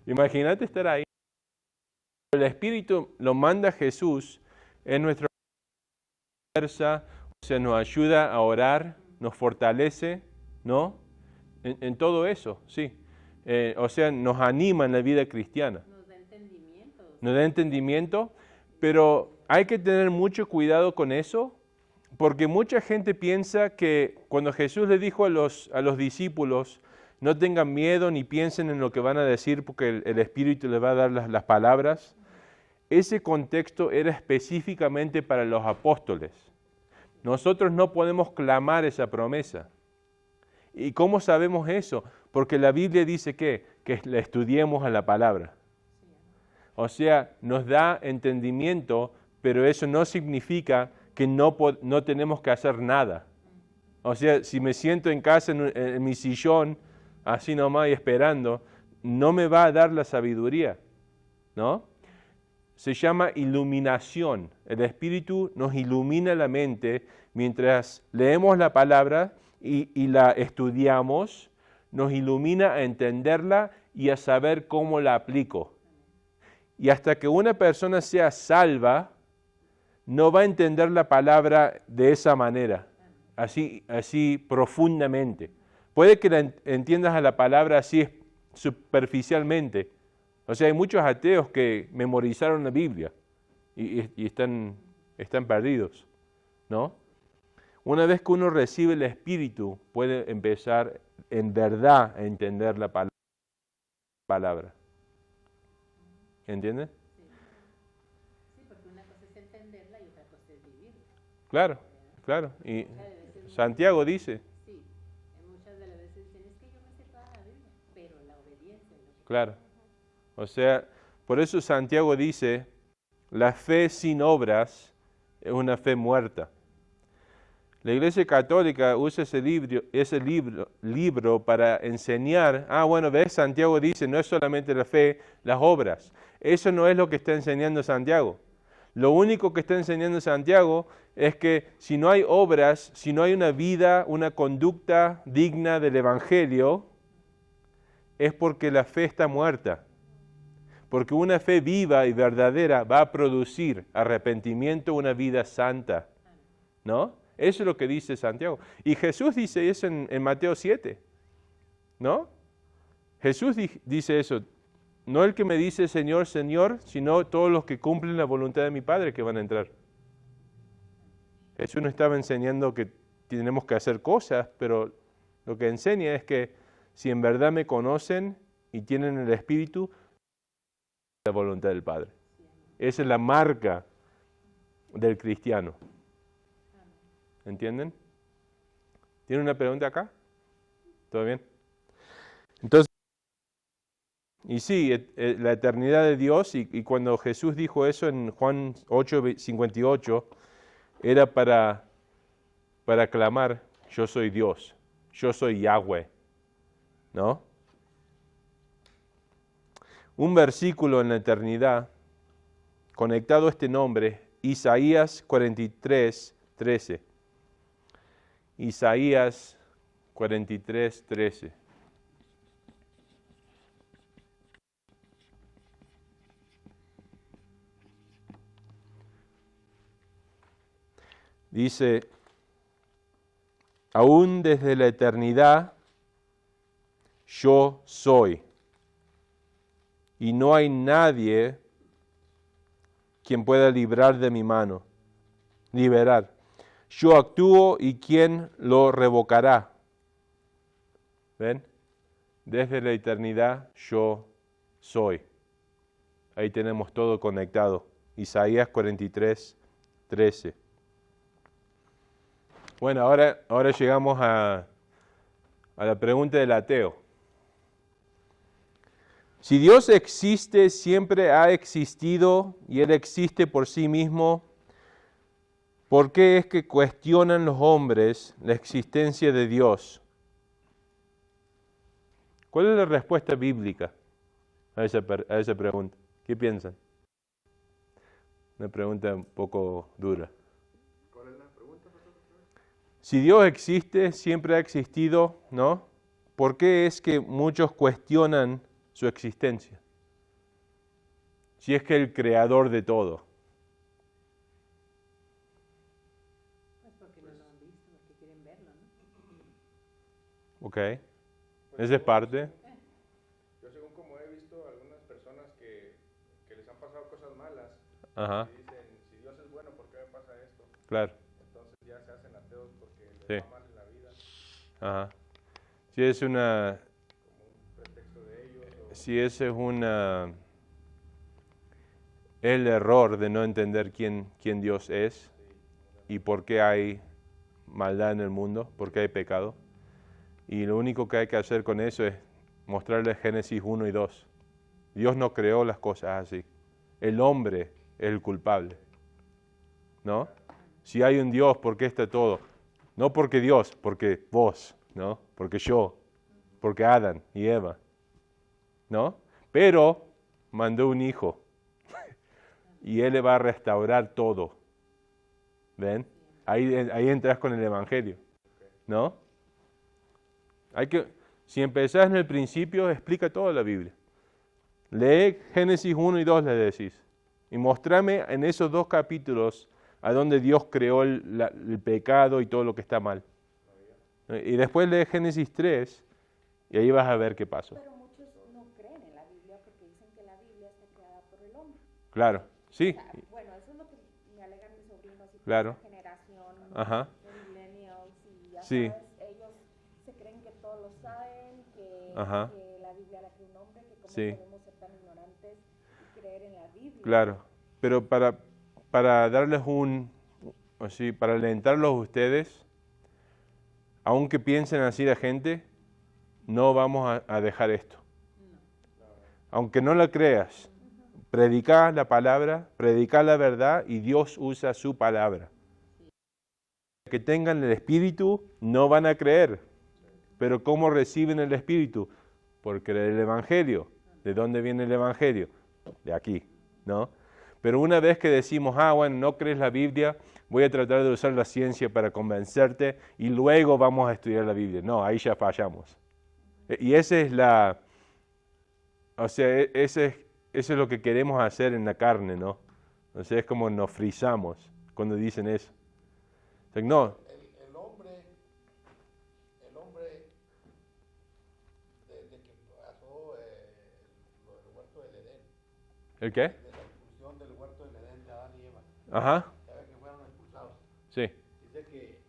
Imagínate estar ahí. El Espíritu lo manda Jesús en nuestra fuerza, o sea, nos ayuda a orar, nos fortalece, ¿no? En todo eso, sí. O sea, nos anima en la vida cristiana. Nos da entendimiento. Nos da entendimiento, pero hay que tener mucho cuidado con eso, porque mucha gente piensa que cuando Jesús le dijo a los discípulos no tengan miedo ni piensen en lo que van a decir porque el Espíritu les va a dar las palabras. Ese contexto era específicamente para los apóstoles. Nosotros no podemos clamar esa promesa. ¿Y cómo sabemos eso? Porque la Biblia dice que la estudiemos a la palabra. O sea, nos da entendimiento, pero eso no significa que no tenemos que hacer nada. O sea, si me siento en casa en mi sillón, así nomás y esperando, no me va a dar la sabiduría, ¿no? Se llama iluminación. El Espíritu nos ilumina la mente mientras leemos la palabra y la estudiamos, nos ilumina a entenderla y a saber cómo la aplico. Y hasta que una persona sea salva, no va a entender la palabra de esa manera, así profundamente. Puede que la entiendas a la palabra así superficialmente. O sea, hay muchos ateos que memorizaron la Biblia y están perdidos, ¿no? Una vez que uno recibe el Espíritu, puede empezar en verdad a entender la palabra. ¿Entiendes? Sí, porque una cosa es entenderla y otra cosa es vivirla. Claro, claro. Y Muchas de veces Santiago dice, sí, muchas de las veces dicen, es que yo me sé toda la Biblia, pero la obediencia es lo que... claro. O sea, por eso Santiago dice, la fe sin obras es una fe muerta. La Iglesia Católica usa ese libro para enseñar, bueno, ves, Santiago dice, no es solamente la fe, las obras. Eso no es lo que está enseñando Santiago. Lo único que está enseñando Santiago es que si no hay obras, si no hay una vida, una conducta digna del Evangelio, es porque la fe está muerta. Porque una fe viva y verdadera va a producir arrepentimiento, una vida santa, ¿no? Eso es lo que dice Santiago. Y Jesús dice eso en Mateo 7, ¿no? Jesús dice eso. No el que me dice Señor, Señor, sino todos los que cumplen la voluntad de mi Padre que van a entrar. Jesús no estaba enseñando que tenemos que hacer cosas, pero lo que enseña es que si en verdad me conocen y tienen el Espíritu, la voluntad del Padre. Esa es la marca del cristiano. ¿Entienden? ¿Tiene una pregunta acá? ¿Todo bien? Entonces, y sí, la eternidad de Dios, y cuando Jesús dijo eso en Juan 8:58, era para clamar, yo soy Dios, yo soy Yahweh, ¿no? Un versículo en la eternidad, conectado a este nombre, Isaías 43:13. Isaías 43:13. Dice, aún desde la eternidad yo soy, y no hay nadie quien pueda liberar de mi mano. Yo actúo y ¿quién lo revocará? ¿Ven? Desde la eternidad yo soy. Ahí tenemos todo conectado. Isaías 43:13. Bueno, ahora llegamos a la pregunta del ateo. Si Dios existe, siempre ha existido y Él existe por sí mismo, ¿por qué es que cuestionan los hombres la existencia de Dios? ¿Cuál es la respuesta bíblica a esa pregunta? ¿Qué piensan? Una pregunta un poco dura. ¿Cuál es la pregunta, pastor? Si Dios existe, siempre ha existido, ¿no? ¿Por qué es que muchos cuestionan su existencia? Si es que el creador de todo. Pues porque no lo han visto, porque quieren verlo, ¿no? ¿Ok? Esa es parte. Yo según como he visto algunas personas que les han pasado cosas malas, Ajá, y dicen, si Dios es bueno, ¿por qué me pasa esto? claro. Entonces ya se hacen ateos porque les Sí. va mal en la vida. Ajá. Sí, es una si ese es el error de no entender quién Dios es y por qué hay maldad en el mundo, por qué hay pecado. Y lo único que hay que hacer con eso es mostrarle Génesis 1 y 2. Dios no creó las cosas así. El hombre es el culpable, ¿no? Si hay un Dios, ¿por qué está todo? No porque Dios, porque vos, ¿no? Porque yo, porque Adán y Eva, ¿no? Pero mandó un hijo y Él le va a restaurar todo. ¿Ven? Ahí entras con el Evangelio, ¿no? Si empezás en el principio, explica toda la Biblia. Lee Génesis 1 y 2, le decís. Y mostrame en esos 2 capítulos a donde Dios creó el pecado y todo lo que está mal. Y después lee Génesis 3 y ahí vas a ver qué pasó. Pero muchos no creen en la Biblia porque dicen que la Biblia está creada por el hombre. Claro, sí. O sea, bueno, eso es lo que me alegan mis sobrinos y Claro. la generación Ajá. de millennials y ya Sí. sabes, ellos se creen que todos lo saben, Ajá. que la Biblia la creó un hombre, que cómo Sí. podemos ser tan ignorantes y creer en la Biblia. Claro, pero para darles para alentarlos a ustedes, aunque piensen así la gente, no vamos a dejar esto. Aunque no la creas, predica la palabra, predica la verdad y Dios usa su palabra. Que tengan el Espíritu, no van a creer. Pero ¿cómo reciben el Espíritu? Por creer el Evangelio. ¿De dónde viene el Evangelio? De aquí, ¿no? Pero una vez que decimos, bueno, no crees la Biblia, voy a tratar de usar la ciencia para convencerte y luego vamos a estudiar la Biblia. No, ahí ya fallamos. Y esa es eso es lo que queremos hacer en la carne, ¿no? O sea, es como nos frizamos cuando dicen eso. O sea, no. El hombre, desde que pasó lo del huerto del Edén, ¿El qué? de la expulsión del huerto del Edén de Adán y Eva, Ajá, ¿sabe que fueron expulsados? sí. Dice que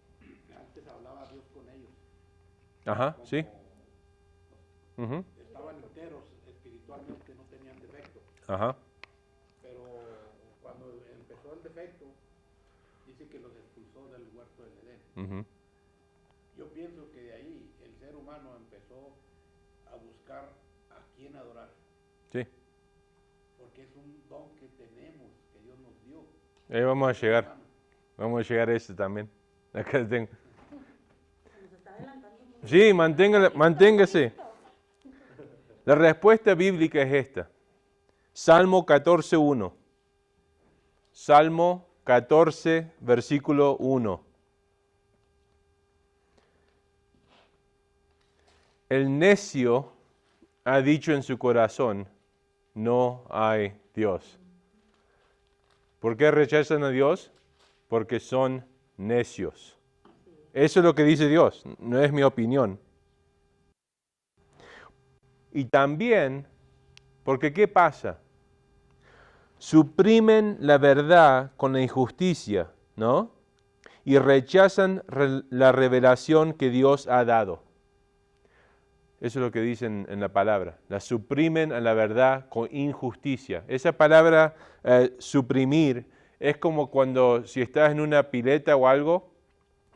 antes hablaba Dios con ellos. Ajá, como sí. Ujú. Estaban enteros espiritualmente, no tenían defecto. Ajá, Pero cuando empezó el defecto, dice que los expulsó del huerto del Edén. ujú. Yo pienso que de ahí el ser humano empezó a buscar a quién adorar, Sí. porque es un don que tenemos, que Dios nos dio. Ahí vamos a llegar. Hermano, Vamos a llegar a eso también. Acá tengo. Nos está adelantando mucho. Sí, manténgase. La respuesta bíblica es esta. Salmo 14:1. Salmo 14, versículo 1. El necio ha dicho en su corazón, no hay Dios. ¿Por qué rechazan a Dios? Porque son necios. Eso es lo que dice Dios, no es mi opinión. Y también, porque ¿qué pasa? Suprimen la verdad con la injusticia, ¿no? Y rechazan la revelación que Dios ha dado. Eso es lo que dicen en la palabra. La suprimen a la verdad con injusticia. Esa palabra suprimir es como cuando si estás en una pileta o algo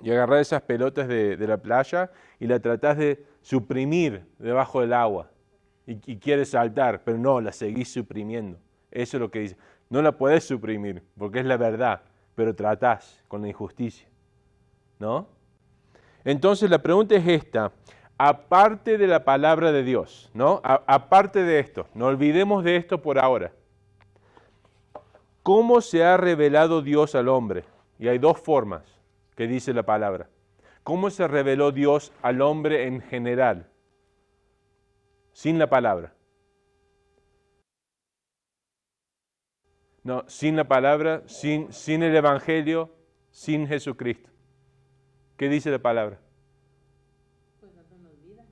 y agarrás esas pelotas de la playa y la tratás de suprimir debajo del agua y quieres saltar, pero no, la seguís suprimiendo. Eso es lo que dice. No la podés suprimir porque es la verdad, pero tratás con la injusticia, ¿no? Entonces la pregunta es esta. Aparte de la palabra de Dios, ¿no? Aparte de esto, no olvidemos de esto por ahora. ¿Cómo se ha revelado Dios al hombre? Y hay 2 formas que dice la palabra. ¿Cómo se reveló Dios al hombre en general? Sin la palabra. No, sin la palabra, sin el Evangelio, sin Jesucristo. ¿Qué dice la palabra? Pues dándonos vida.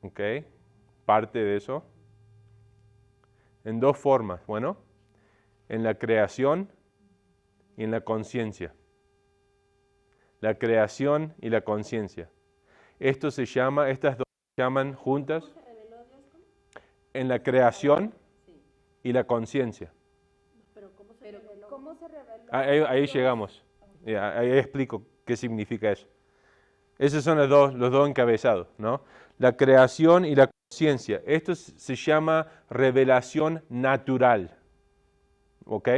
Ok, parte de eso. En 2 formas, bueno, en la creación y en la conciencia. La creación y la conciencia. Estas 2 se llaman juntas. ¿Cómo se reveló en la creación Sí. y la conciencia. Pero ¿cómo se Pero reveló? ¿cómo se reveló? Ahí Dios? llegamos. Ahí explico qué significa eso. Esos son los dos encabezados, ¿no? La creación y la conciencia. Esto se llama revelación natural. ¿Ok?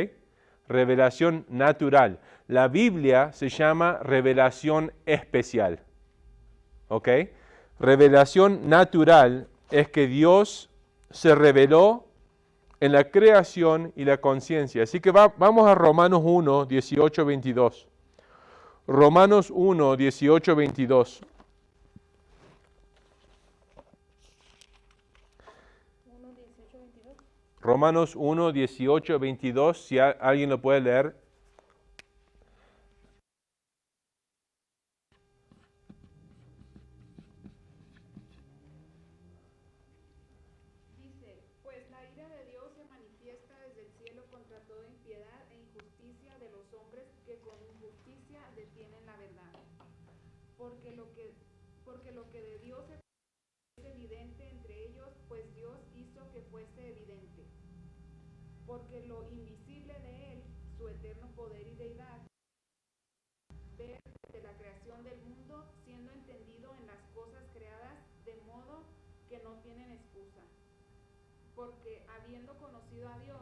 Revelación natural. La Biblia se llama revelación especial. ¿Ok? Revelación natural es que Dios se reveló en la creación y la conciencia. Así que vamos a Romanos 1, 18, 22. Romanos 1, 18, 22. 1, 18, 22. Romanos 1, 18, 22, si alguien lo puede leer. Dice, pues la ira de Dios se manifiesta desde el cielo contra toda impiedad e injusticia de los hombres que con injusticia detienen la verdad. Porque lo que de Dios es evidente entre ellos, pues Dios hizo que fuese evidente. Porque lo invisible de Él, su eterno poder y deidad, ver desde la creación del mundo, siendo entendido en las cosas creadas, de modo que no tienen excusa. Porque habiendo conocido a Dios,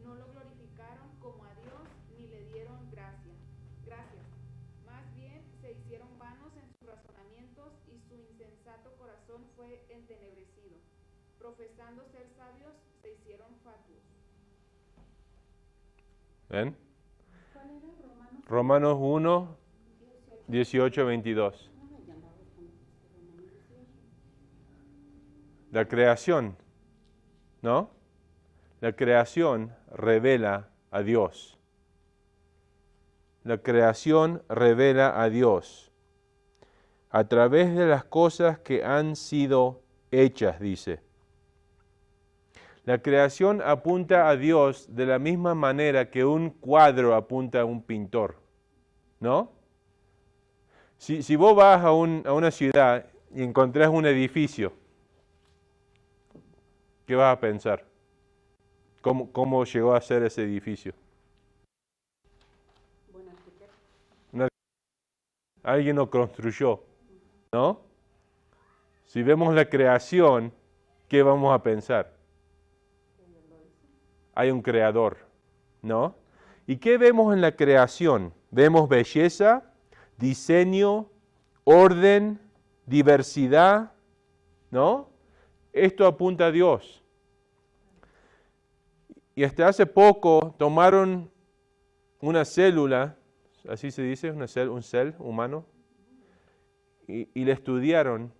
no lo glorificaron como a Dios, ni le dieron gracias. Más bien se hicieron vanos en sus razonamientos, y su insensato corazón fue entenebrecido. Profesando ser sabios, se hicieron fatuos. ¿Ven? ¿Cuál era Romanos? Romanos 1, 18, 22. Ya andaba buscando Romanos 18. La creación, ¿no? La creación revela a Dios. La creación revela a Dios a través de las cosas que han sido hechas, dice. La creación apunta a Dios de la misma manera que un cuadro apunta a un pintor, ¿no? Si vos vas a una ciudad y encontrás un edificio, ¿qué vas a pensar? ¿Cómo llegó a ser ese edificio? Buen arquitecto. Alguien lo construyó, ¿no? Si vemos la creación, ¿qué vamos a pensar? Hay un creador, ¿no? ¿Y qué vemos en la creación? Vemos belleza, diseño, orden, diversidad, ¿no? Esto apunta a Dios. Y hasta hace poco tomaron una célula, así se dice, un cel humano, y la estudiaron.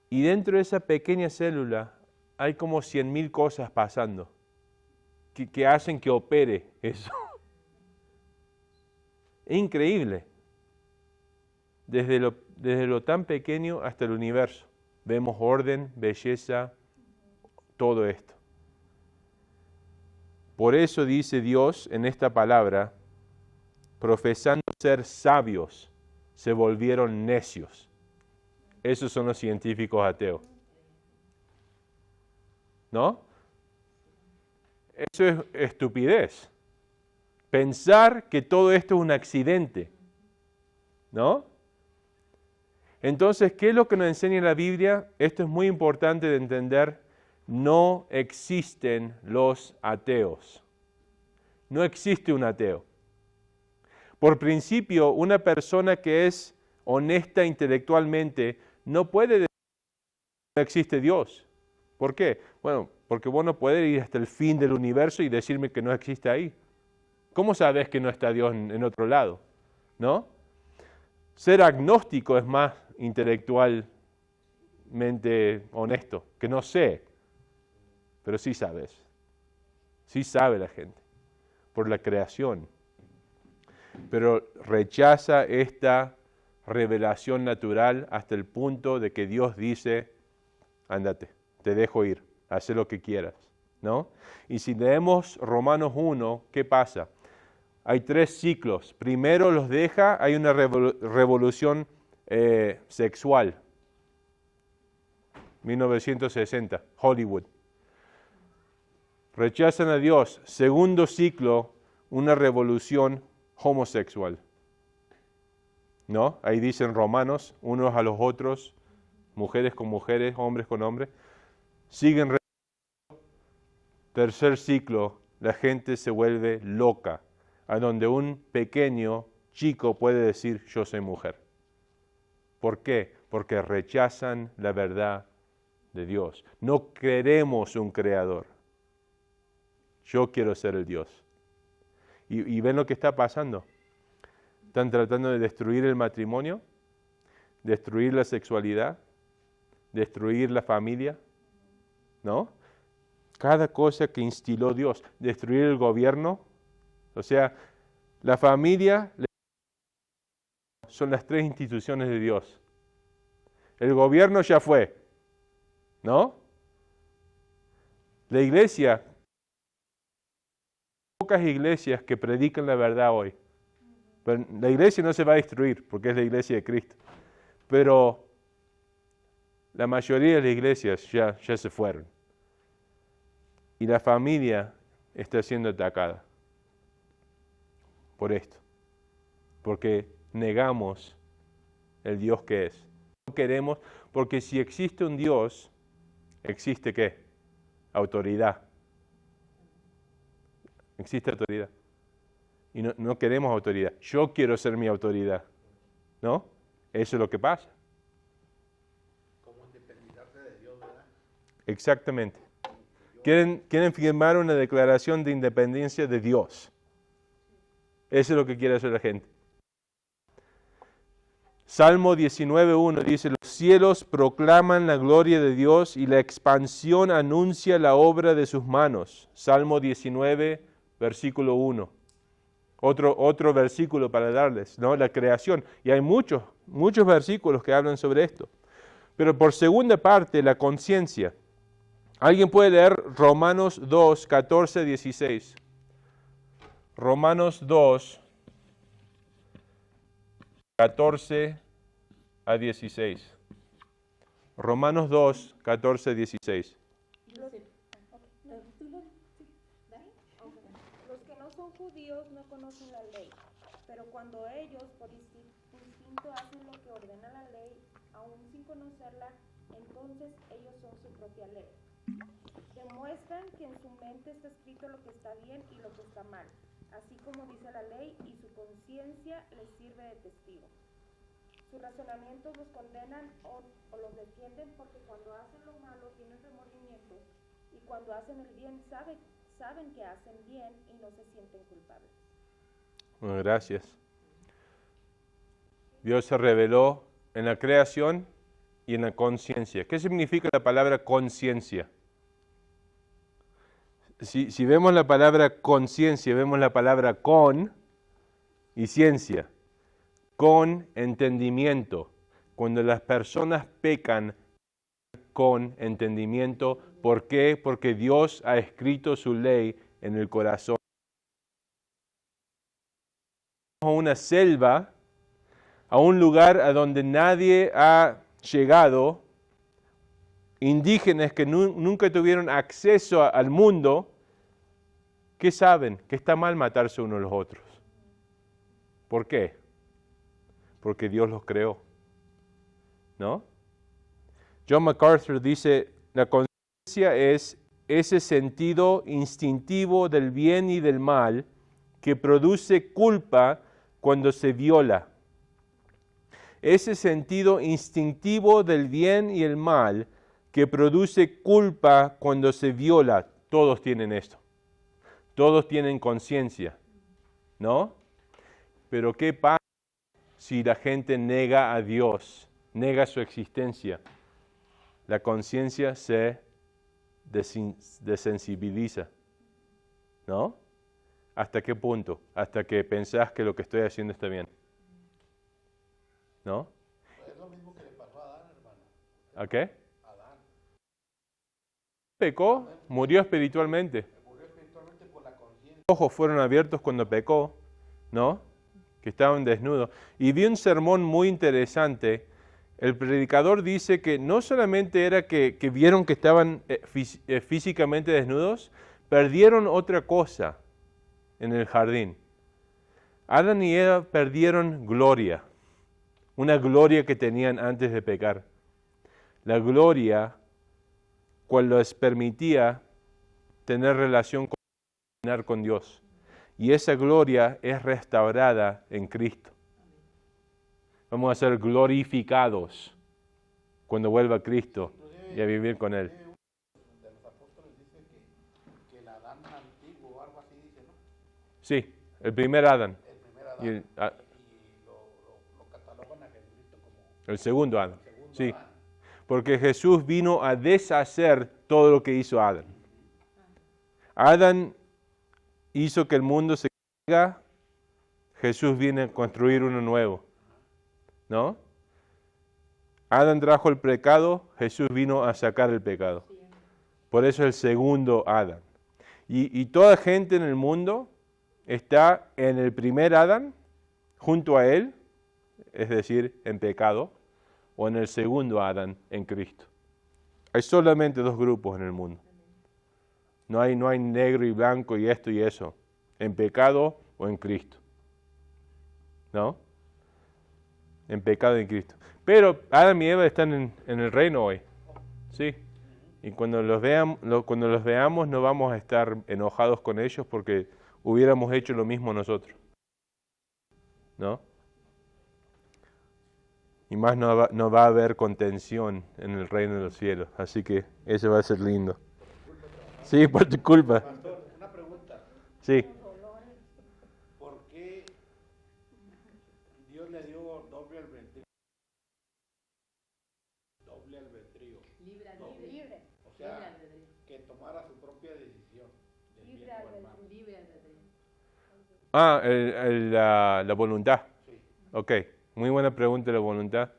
Y dentro de esa pequeña célula hay como 100.000 cosas pasando que hacen que opere eso. Es increíble. Desde lo tan pequeño hasta el universo. Vemos orden, belleza, todo esto. Por eso dice Dios en esta palabra, profesando ser sabios, se volvieron necios. Esos son los científicos ateos. ¿No? Eso es estupidez. Pensar que todo esto es un accidente. ¿No? Entonces, ¿qué es lo que nos enseña la Biblia? Esto es muy importante de entender. No existen los ateos. No existe un ateo. Por principio, una persona que es honesta intelectualmente no puede decir que no existe Dios. ¿Por qué? Bueno, porque vos no podés ir hasta el fin del universo y decirme que no existe ahí. ¿Cómo sabes que no está Dios en otro lado? ¿No? Ser agnóstico es más intelectualmente honesto, que no sé, pero sí sabes. Sí sabe la gente, por la creación. Pero rechaza esta revelación natural hasta el punto de que Dios dice, ándate, te dejo ir, haz lo que quieras, ¿no? Y si leemos Romanos 1, ¿qué pasa? Hay 3 ciclos. Primero los deja, hay una revolución sexual. 1960, Hollywood, Rechazan a Dios. Segundo ciclo, una revolución homosexual. ¿No? Ahí dicen Romanos, unos a los otros, mujeres con mujeres, hombres con hombres. Siguen. Tercer ciclo, la gente se vuelve loca, a donde un pequeño chico puede decir, yo soy mujer. ¿Por qué? Porque rechazan la verdad de Dios. No queremos un creador. Yo quiero ser el Dios. Y ven lo que está pasando. Están tratando de destruir el matrimonio, destruir la sexualidad, destruir la familia, ¿no? Cada cosa que instiló Dios, destruir el gobierno, o sea, la familia son las tres instituciones de Dios. El gobierno ya fue, ¿no? La iglesia, pocas iglesias que predican la verdad hoy. Pero la iglesia no se va a destruir porque es la iglesia de Cristo. Pero la mayoría de las iglesias ya se fueron. Y la familia está siendo atacada por esto. Porque negamos el Dios que es. No queremos, porque si existe un Dios, ¿existe qué? Autoridad. Existe autoridad. Y no queremos autoridad. Yo quiero ser mi autoridad. ¿No? Eso es lo que pasa. Como independizarse de Dios, ¿verdad? Exactamente. Quieren firmar una declaración de independencia de Dios. Eso es lo que quiere hacer la gente. Salmo 19:1 dice, los cielos proclaman la gloria de Dios y la expansión anuncia la obra de sus manos. Salmo 19, versículo 1. Otro versículo para darles, ¿no? La creación. Y hay muchos versículos que hablan sobre esto. Pero por segunda parte, la conciencia. ¿Alguien puede leer Romanos 2, 14, 16? Romanos 2, 14 a 16. Romanos 2, 14, 16. Los que no son judíos no conocen la ley, pero cuando ellos por instinto hacen lo que ordena la ley, aún sin conocerla, entonces ellos son su propia ley. Demuestran que en su mente está escrito lo que está bien y lo que está mal, así como dice la ley, y su conciencia les sirve de testigo. Sus razonamientos los condenan o los defienden porque cuando hacen lo malo tienen remordimientos y cuando hacen el bien saben que hacen bien y no se sienten culpables. Bueno, gracias. Dios se reveló en la creación y en la conciencia. ¿Qué significa la palabra conciencia? Si vemos la palabra conciencia, vemos la palabra con y ciencia. Con entendimiento. Cuando las personas pecan con entendimiento, ¿por qué? Porque Dios ha escrito su ley en el corazón. A una selva, a un lugar a donde nadie ha llegado, indígenas que nunca tuvieron acceso al mundo, ¿qué saben? Que está mal matarse unos a los otros. ¿Por qué? Porque Dios los creó, ¿no? John MacArthur dice, la conciencia es ese sentido instintivo del bien y del mal que produce culpa cuando se viola. Ese sentido instintivo del bien y el mal que produce culpa cuando se viola. Todos tienen esto. Todos tienen conciencia, ¿no? Pero ¿qué pasa si la gente nega a Dios, nega su existencia? La conciencia se desensibiliza, ¿no? ¿Hasta qué punto? Hasta que pensás que lo que estoy haciendo está bien, ¿no? Es lo mismo que le pasó a Adán, hermano. ¿A qué? Adán Pecó, murió espiritualmente. murió espiritualmente por la conciencia. Los ojos fueron abiertos cuando pecó, ¿no? Que estaban desnudos. Y vi un sermón muy interesante. El predicador dice que no solamente era que vieron que estaban físicamente desnudos, perdieron otra cosa en el jardín. Adán y Eva perdieron gloria, una gloria que tenían antes de pecar. La gloria cual les permitía tener relación con Dios. Y esa gloria es restaurada en Cristo. Vamos a ser glorificados cuando vuelva Cristo y a vivir con Él. De los apóstoles dice que el Adán antiguo o algo así dice, ¿no? Sí, el primer Adán. El primer Adán. Y Y lo catalogan a Jesucristo como el segundo Adán. el segundo Sí, Adán. porque Jesús vino a deshacer todo lo que hizo Adán. Adán hizo que el mundo se caiga, Jesús viene a construir uno nuevo, ¿no? Adán trajo el pecado, Jesús vino a sacar el pecado. Por eso el segundo Adán. Y toda gente en el mundo está en el primer Adán, junto a él, es decir, en pecado, o en el segundo Adán, en Cristo. Hay solamente dos grupos en el mundo. No hay negro y blanco y esto y eso, en pecado o en Cristo. ¿No? En pecado y en Cristo. Pero Adán y Eva están en el reino hoy. Sí. Y cuando los veamos no vamos a estar enojados con ellos porque hubiéramos hecho lo mismo nosotros. ¿No? Y más no va a haber contención en el reino de los cielos. Así que eso va a ser lindo. Sí, por tu culpa. Pastor, una pregunta. Sí. ¿Por qué Dios le dio doble albedrío? Doble albedrío. Libre albedrío. O sea, Libre albedrío. que tomara su propia decisión. Del Libre bien o el mal. albedrío. Libre albedrío. La voluntad. Sí. Ok, muy buena pregunta la voluntad.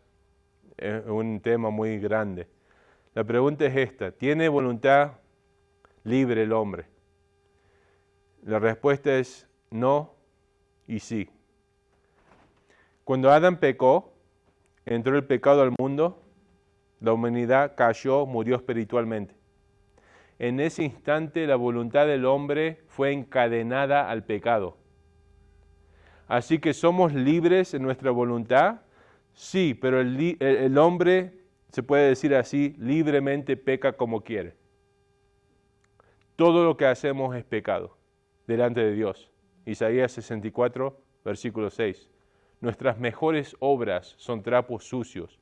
Es un tema muy grande. La pregunta es esta: ¿tiene voluntad libre el hombre? La respuesta es no y sí. Cuando Adán pecó, entró el pecado al mundo, la humanidad cayó, murió espiritualmente. En ese instante la voluntad del hombre fue encadenada al pecado. Así que somos libres en nuestra voluntad, sí, pero el hombre, se puede decir así, libremente peca como quiere. Todo lo que hacemos es pecado delante de Dios. Isaías 64, versículo 6. Nuestras mejores obras son trapos sucios.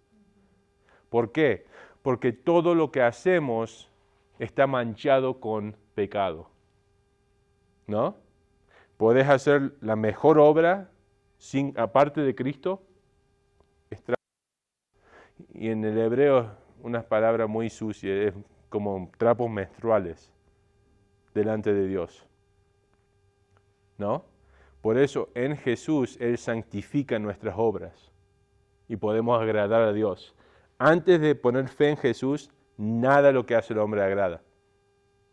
¿Por qué? Porque todo lo que hacemos está manchado con pecado. ¿No? Podés hacer la mejor obra aparte de Cristo. Y en el hebreo unas palabras muy sucias, es como trapos menstruales delante de Dios. ¿No? Por eso en Jesús Él santifica nuestras obras y podemos agradar a Dios. Antes de poner fe en Jesús, nada lo que hace el hombre agrada.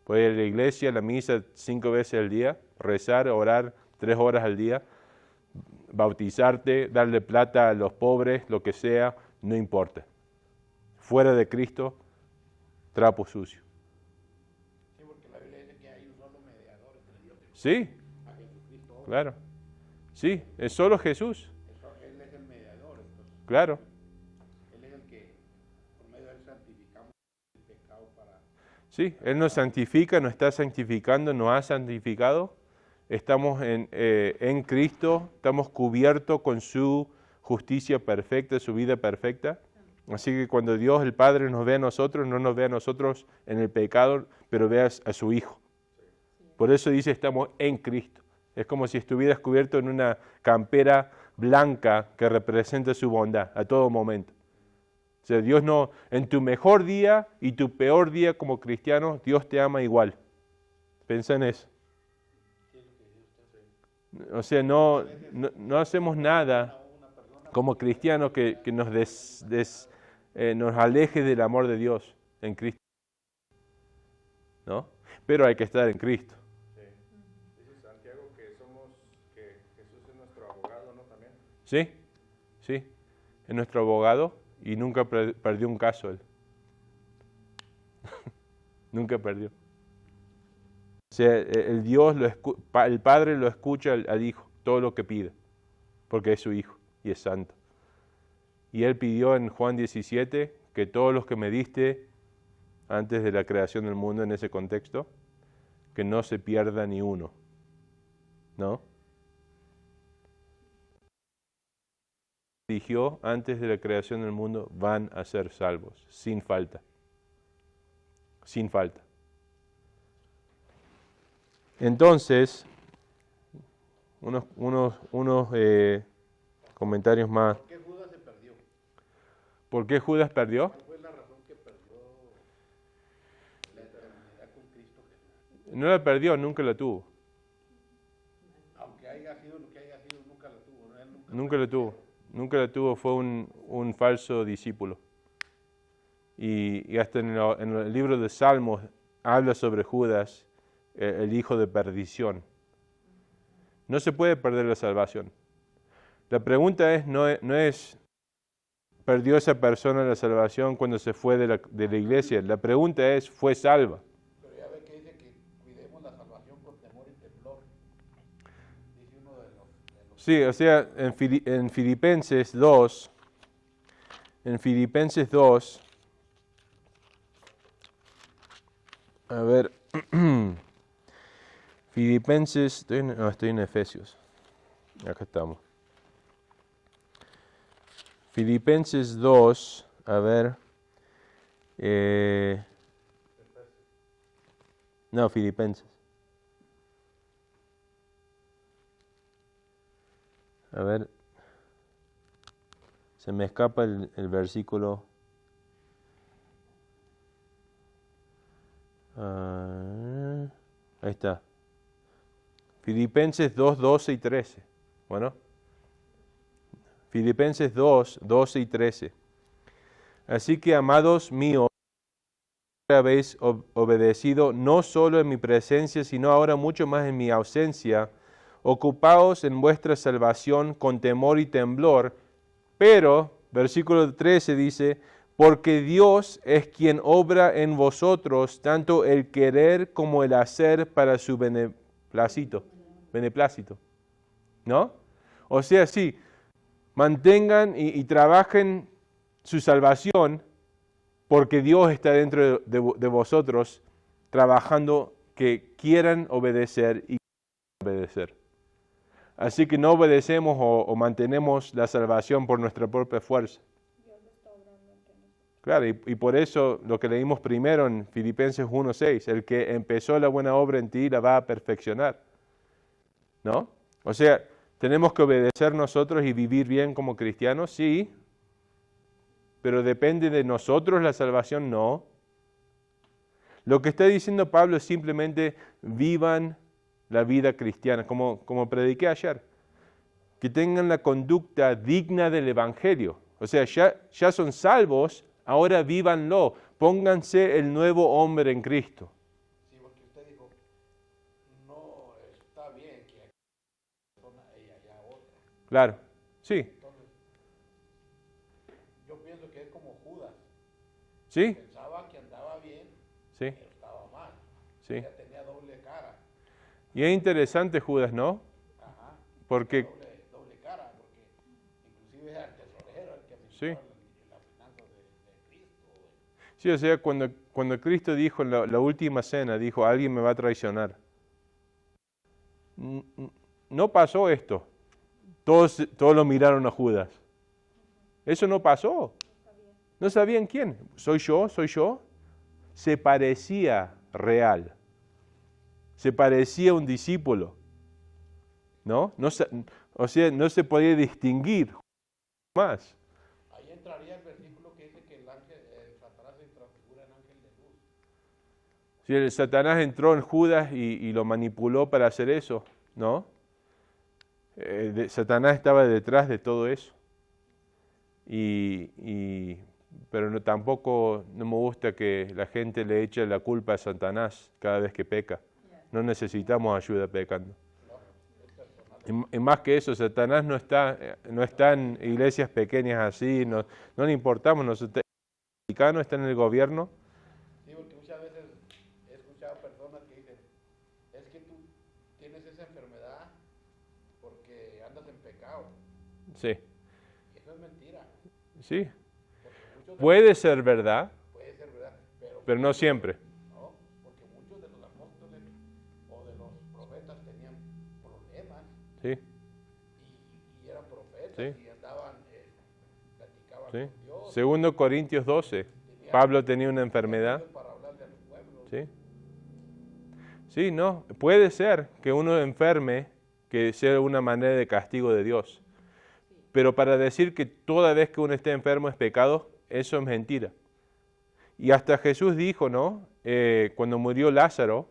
Puede ir a la iglesia, a la misa 5 veces al día, rezar, orar 3 horas al día, bautizarte, darle plata a los pobres, lo que sea, no importa. Fuera de Cristo, trapo sucio. Sí, porque la Biblia dice que hay un solo mediador entre Dios Sí, a Jesucristo. claro. Sí, es solo Jesús. Él es el mediador, entonces. Claro. Él es el que, por medio de él, santificamos el pecado para... Sí, Él nos santifica, nos está santificando, nos ha santificado. Estamos en Cristo, estamos cubiertos con su justicia perfecta, su vida perfecta. Así que cuando Dios el Padre nos ve a nosotros, no nos ve a nosotros en el pecado, pero ve a su Hijo. Por eso dice estamos en Cristo. Es como si estuvieras cubierto en una campera blanca que representa su bondad a todo momento. O sea, Dios no, en tu mejor día y tu peor día como cristiano, Dios te ama igual. Piensa en eso. O sea, no hacemos nada como cristianos que nos aleje del amor de Dios en Cristo. ¿No? Pero hay que estar en Cristo. Sí. Dice Santiago que Jesús es nuestro abogado, ¿no? También. Sí, sí. Es nuestro abogado y nunca perdió un caso él. Nunca perdió. sea, el Padre lo escucha al Hijo, todo lo que pide, porque es su Hijo y es santo. Y Él pidió en Juan 17 que todos los que me diste antes de la creación del mundo, en ese contexto, que no se pierda ni uno, ¿no? Eligió antes de la creación del mundo van a ser salvos, sin falta. Sin falta. Entonces, unos comentarios más. ¿Por qué Judas se perdió? ¿Por qué Judas perdió? ¿Cuál fue la razón que perdió la eternidad con Cristo Jesús? No la perdió, nunca la tuvo. Aunque haya sido lo que haya sido, nunca la tuvo, ¿no? Él Nunca la tuvo. Nunca la tuvo, fue un falso discípulo. Y hasta en el libro de Salmos habla sobre Judas, el hijo de perdición. No se puede perder la salvación. La pregunta es, no es, ¿perdió esa persona la salvación cuando se fue de la iglesia? La pregunta es, ¿fue salva? Pero ya ve que dice que cuidemos la salvación con temor y temblor. Dice uno de los Sí, o sea, en Filipenses 2, a ver, Filipenses, estoy en Efesios, acá estamos. Filipenses 2, a ver, Filipenses. A ver, se me escapa el versículo. Ahí está. Filipenses 2, 12 y 13. Bueno. Filipenses 2, 12 y 13. Así que, amados míos, habéis obedecido no solo en mi presencia, sino ahora mucho más en mi ausencia. Ocupaos en vuestra salvación con temor y temblor, pero, versículo 13 dice, porque Dios es quien obra en vosotros tanto el querer como el hacer para su beneplácito, ¿no? O sea, sí, mantengan y trabajen su salvación porque Dios está dentro de vosotros trabajando que quieran obedecer y obedecer. Así que no obedecemos o mantenemos la salvación por nuestra propia fuerza. Claro, y por eso lo que leímos primero en Filipenses 1:6, el que empezó la buena obra en ti la va a perfeccionar, ¿no? O sea, ¿tenemos que obedecer nosotros y vivir bien como cristianos? Sí, pero depende de nosotros la salvación, no. Lo que está diciendo Pablo es simplemente vivan la vida cristiana, como prediqué ayer, que tengan la conducta digna del Evangelio. O sea, ya son salvos, ahora vívanlo, pónganse el nuevo hombre en Cristo. Sí, porque usted dijo, no está bien que haya una persona y haya otra. Claro, sí. Entonces, yo pienso que es como Judas. ¿Sí? Pensaba que andaba bien, Sí, pero estaba mal. sí. Ya tenía doble cara. Y es interesante Judas, ¿no? Ajá. Porque, Doble cara, porque inclusive es el tesorero el que sí. administraba las finanzas de Cristo. Sí, o sea, cuando Cristo dijo en la última cena, dijo, alguien me va a traicionar. No pasó esto. Todos lo miraron a Judas. Eso no pasó. No sabían quién. ¿Soy yo? Se parecía real. Se parecía un discípulo. ¿No? O sea, no se podía distinguir más. Ahí entraría el versículo que dice que el Satanás se transfigura en ángel de luz. Si el Satanás entró en Judas y lo manipuló para hacer eso, ¿no? Satanás estaba detrás de todo eso. Pero tampoco no me gusta que la gente le eche la culpa a Satanás cada vez que peca. No necesitamos ayuda pecando. Y más que eso, Satanás no está en iglesias pequeñas así, no le importamos. El Vaticano está en el gobierno. Sí, porque muchas veces he escuchado personas que dicen, Sí, Y eso es mentira. sí. Porque muchos de Puede ser verdad, puede ser verdad, pero no siempre. no, porque muchos de los apóstoles o de los profetas tenían problemas Sí, y eran profetas Sí. y andaban, platicaban sí. con Dios. Segundo Corintios 12, Pablo tenía una enfermedad. Para hablarle a los pueblos. Sí. Sí, no. Puede ser que uno enferme, que sea una manera de castigo de Dios. Pero para decir que toda vez que uno esté enfermo es pecado, eso es mentira. Y hasta Jesús dijo, ¿no? Cuando murió Lázaro,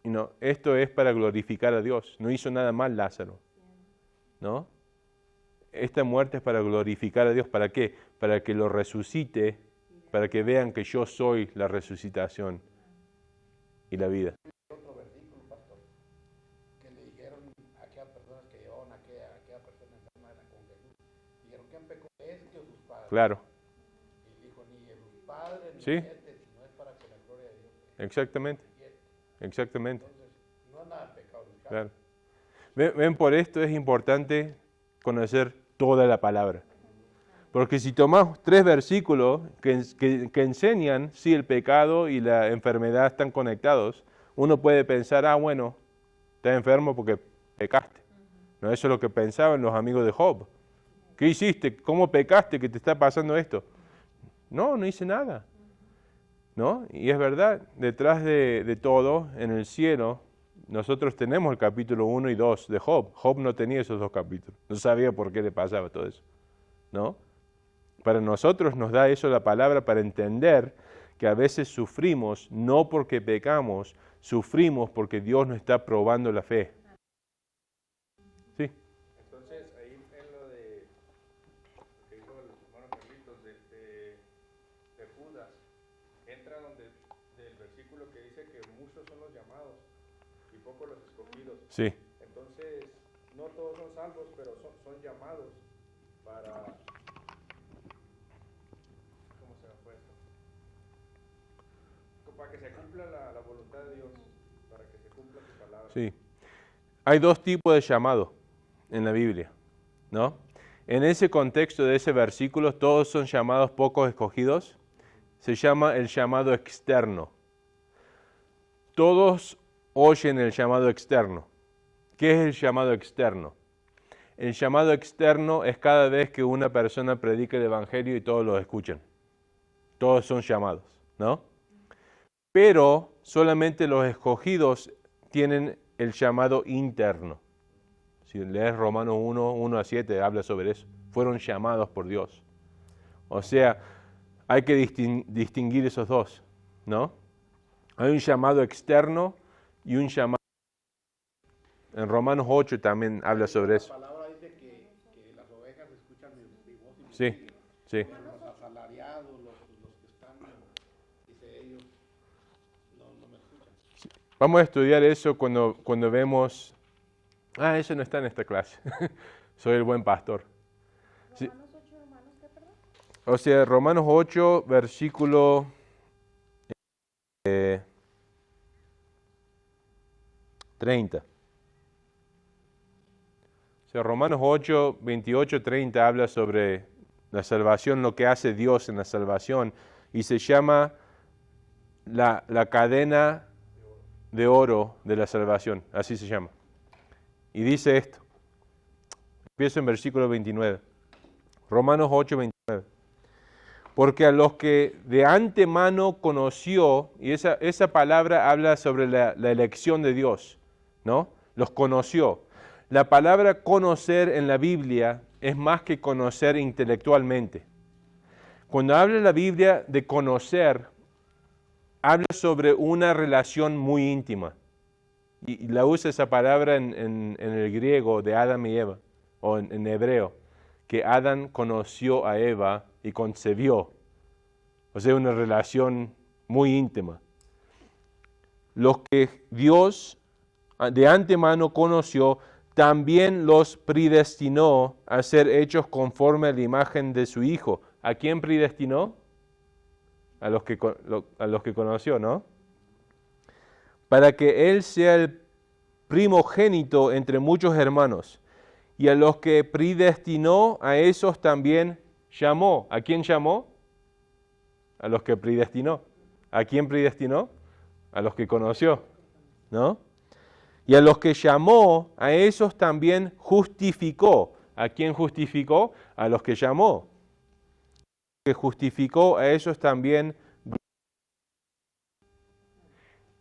no, esto es para glorificar a Dios. No hizo nada mal Lázaro, ¿no? Esta muerte es para glorificar a Dios. ¿Para qué? Para que lo resucite, para que vean que yo soy la resucitación y la vida. Otro versículo, pastor, que le dijeron a aquellas personas que llevaban a aquella persona enferma con Jesús, dijeron, ¿quién pecó, este o sus padres? Claro, Y dijo, ni sus padres ni Sí. este, sino es para que la gloria de Dios se exactamente, manifieste. exactamente. Entonces, no es nada de pecado buscar. Claro. Ven, por esto es importante conocer toda la palabra. Porque si tomamos 3 versículos que enseñan si el pecado y la enfermedad están conectados, uno puede pensar, bueno, estás enfermo porque pecaste. No, eso es lo que pensaban los amigos de Job. ¿Qué hiciste? ¿Cómo pecaste que te está pasando esto? No hice nada. ¿No? Y es verdad, detrás de todo, en el cielo, nosotros tenemos el capítulo 1 y 2 de Job. Job no tenía esos 2 capítulos. No sabía por qué le pasaba todo eso. ¿No? Para nosotros nos da eso la palabra para entender que a veces sufrimos no porque pecamos, sufrimos porque Dios nos está probando la fe. Sí, Entonces, ahí en lo de lo que dijo el hermano Carlitos de Judas, entra donde del versículo que dice que muchos son los llamados y pocos los escogidos. sí, Entonces, no todos son salvos, pero son llamados para... ¿Cómo se me fue esto? Para que se cumpla la voluntad de Dios, para que se cumpla su palabra. sí. Hay 2 tipos de llamado en la Biblia, ¿no? En ese contexto de ese versículo, todos son llamados, pocos escogidos. Se llama el llamado externo. Todos oyen el llamado externo. ¿Qué es el llamado externo? El llamado externo es cada vez que una persona predica el evangelio y todos lo escuchan. Todos son llamados, ¿no? Pero solamente los escogidos tienen el llamado interno. Si lees Romanos 1:1-7, habla sobre eso. Fueron llamados por Dios. O sea, hay que distinguir esos 2, ¿no? Hay un llamado externo y un llamado... En Romanos 8 también habla sobre eso. La palabra dice que las ovejas escuchan mi voz y mi Sí, sonido. sí. Pero los asalariados, los que están, dice ellos, no me escuchan. Vamos a estudiar eso cuando vemos... eso no está en esta clase. Soy el buen pastor. Sí. Romanos 8, Romanos, ¿qué, perdón? O sea, Romanos 8, versículo 30. O sea, Romanos 8, 28, 30 habla sobre la salvación, lo que hace Dios en la salvación, y se llama la cadena de oro de la salvación, así se llama. Y dice esto, empiezo en versículo 29, Romanos 8, 29. Porque a los que de antemano conoció, y esa palabra habla sobre la elección de Dios, ¿no? Los conoció. La palabra conocer en la Biblia es más que conocer intelectualmente. Cuando habla la Biblia de conocer, habla sobre una relación muy íntima. Y la usa esa palabra en el griego de Adán y Eva, o en hebreo, que Adán conoció a Eva y concebió. O sea, una relación muy íntima. Los que Dios de antemano conoció, también los predestinó a ser hechos conforme a la imagen de su Hijo. ¿A quién predestinó? A los que conoció, ¿no? Para que Él sea el primogénito entre muchos hermanos. Y a los que predestinó, a esos también llamó. ¿A quién llamó? A los que predestinó. ¿A quién predestinó? A los que conoció, ¿no? Y a los que llamó, a esos también justificó. ¿A quién justificó? A los que llamó. Que justificó, a esos también.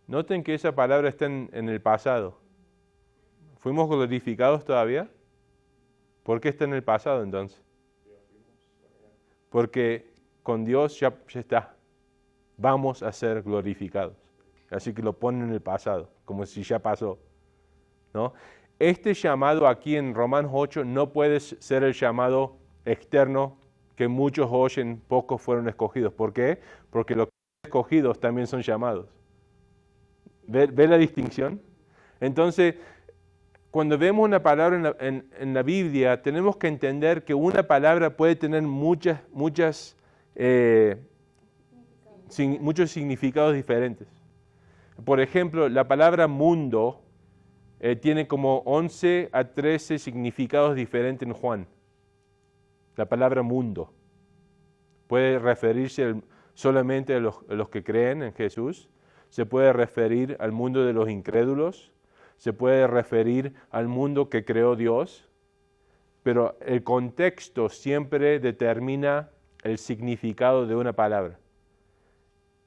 Noten que esa palabra está en el pasado. ¿Fuimos glorificados todavía? ¿Por qué está en el pasado entonces? Porque con Dios ya está. Vamos a ser glorificados. Así que lo ponen en el pasado, como si ya pasó, ¿no? Este llamado aquí en Romanos 8 no puede ser el llamado externo que muchos oyen, pocos fueron escogidos. ¿Por qué? Porque los escogidos también son llamados. ¿Ve la distinción? Entonces, cuando vemos una palabra en la Biblia, tenemos que entender que una palabra puede tener muchos significados diferentes. Por ejemplo, la palabra mundo tiene como 11 a 13 significados diferentes en Juan. La palabra mundo puede referirse solamente a los que creen en Jesús, se puede referir al mundo de los incrédulos, se puede referir al mundo que creó Dios, pero el contexto siempre determina el significado de una palabra.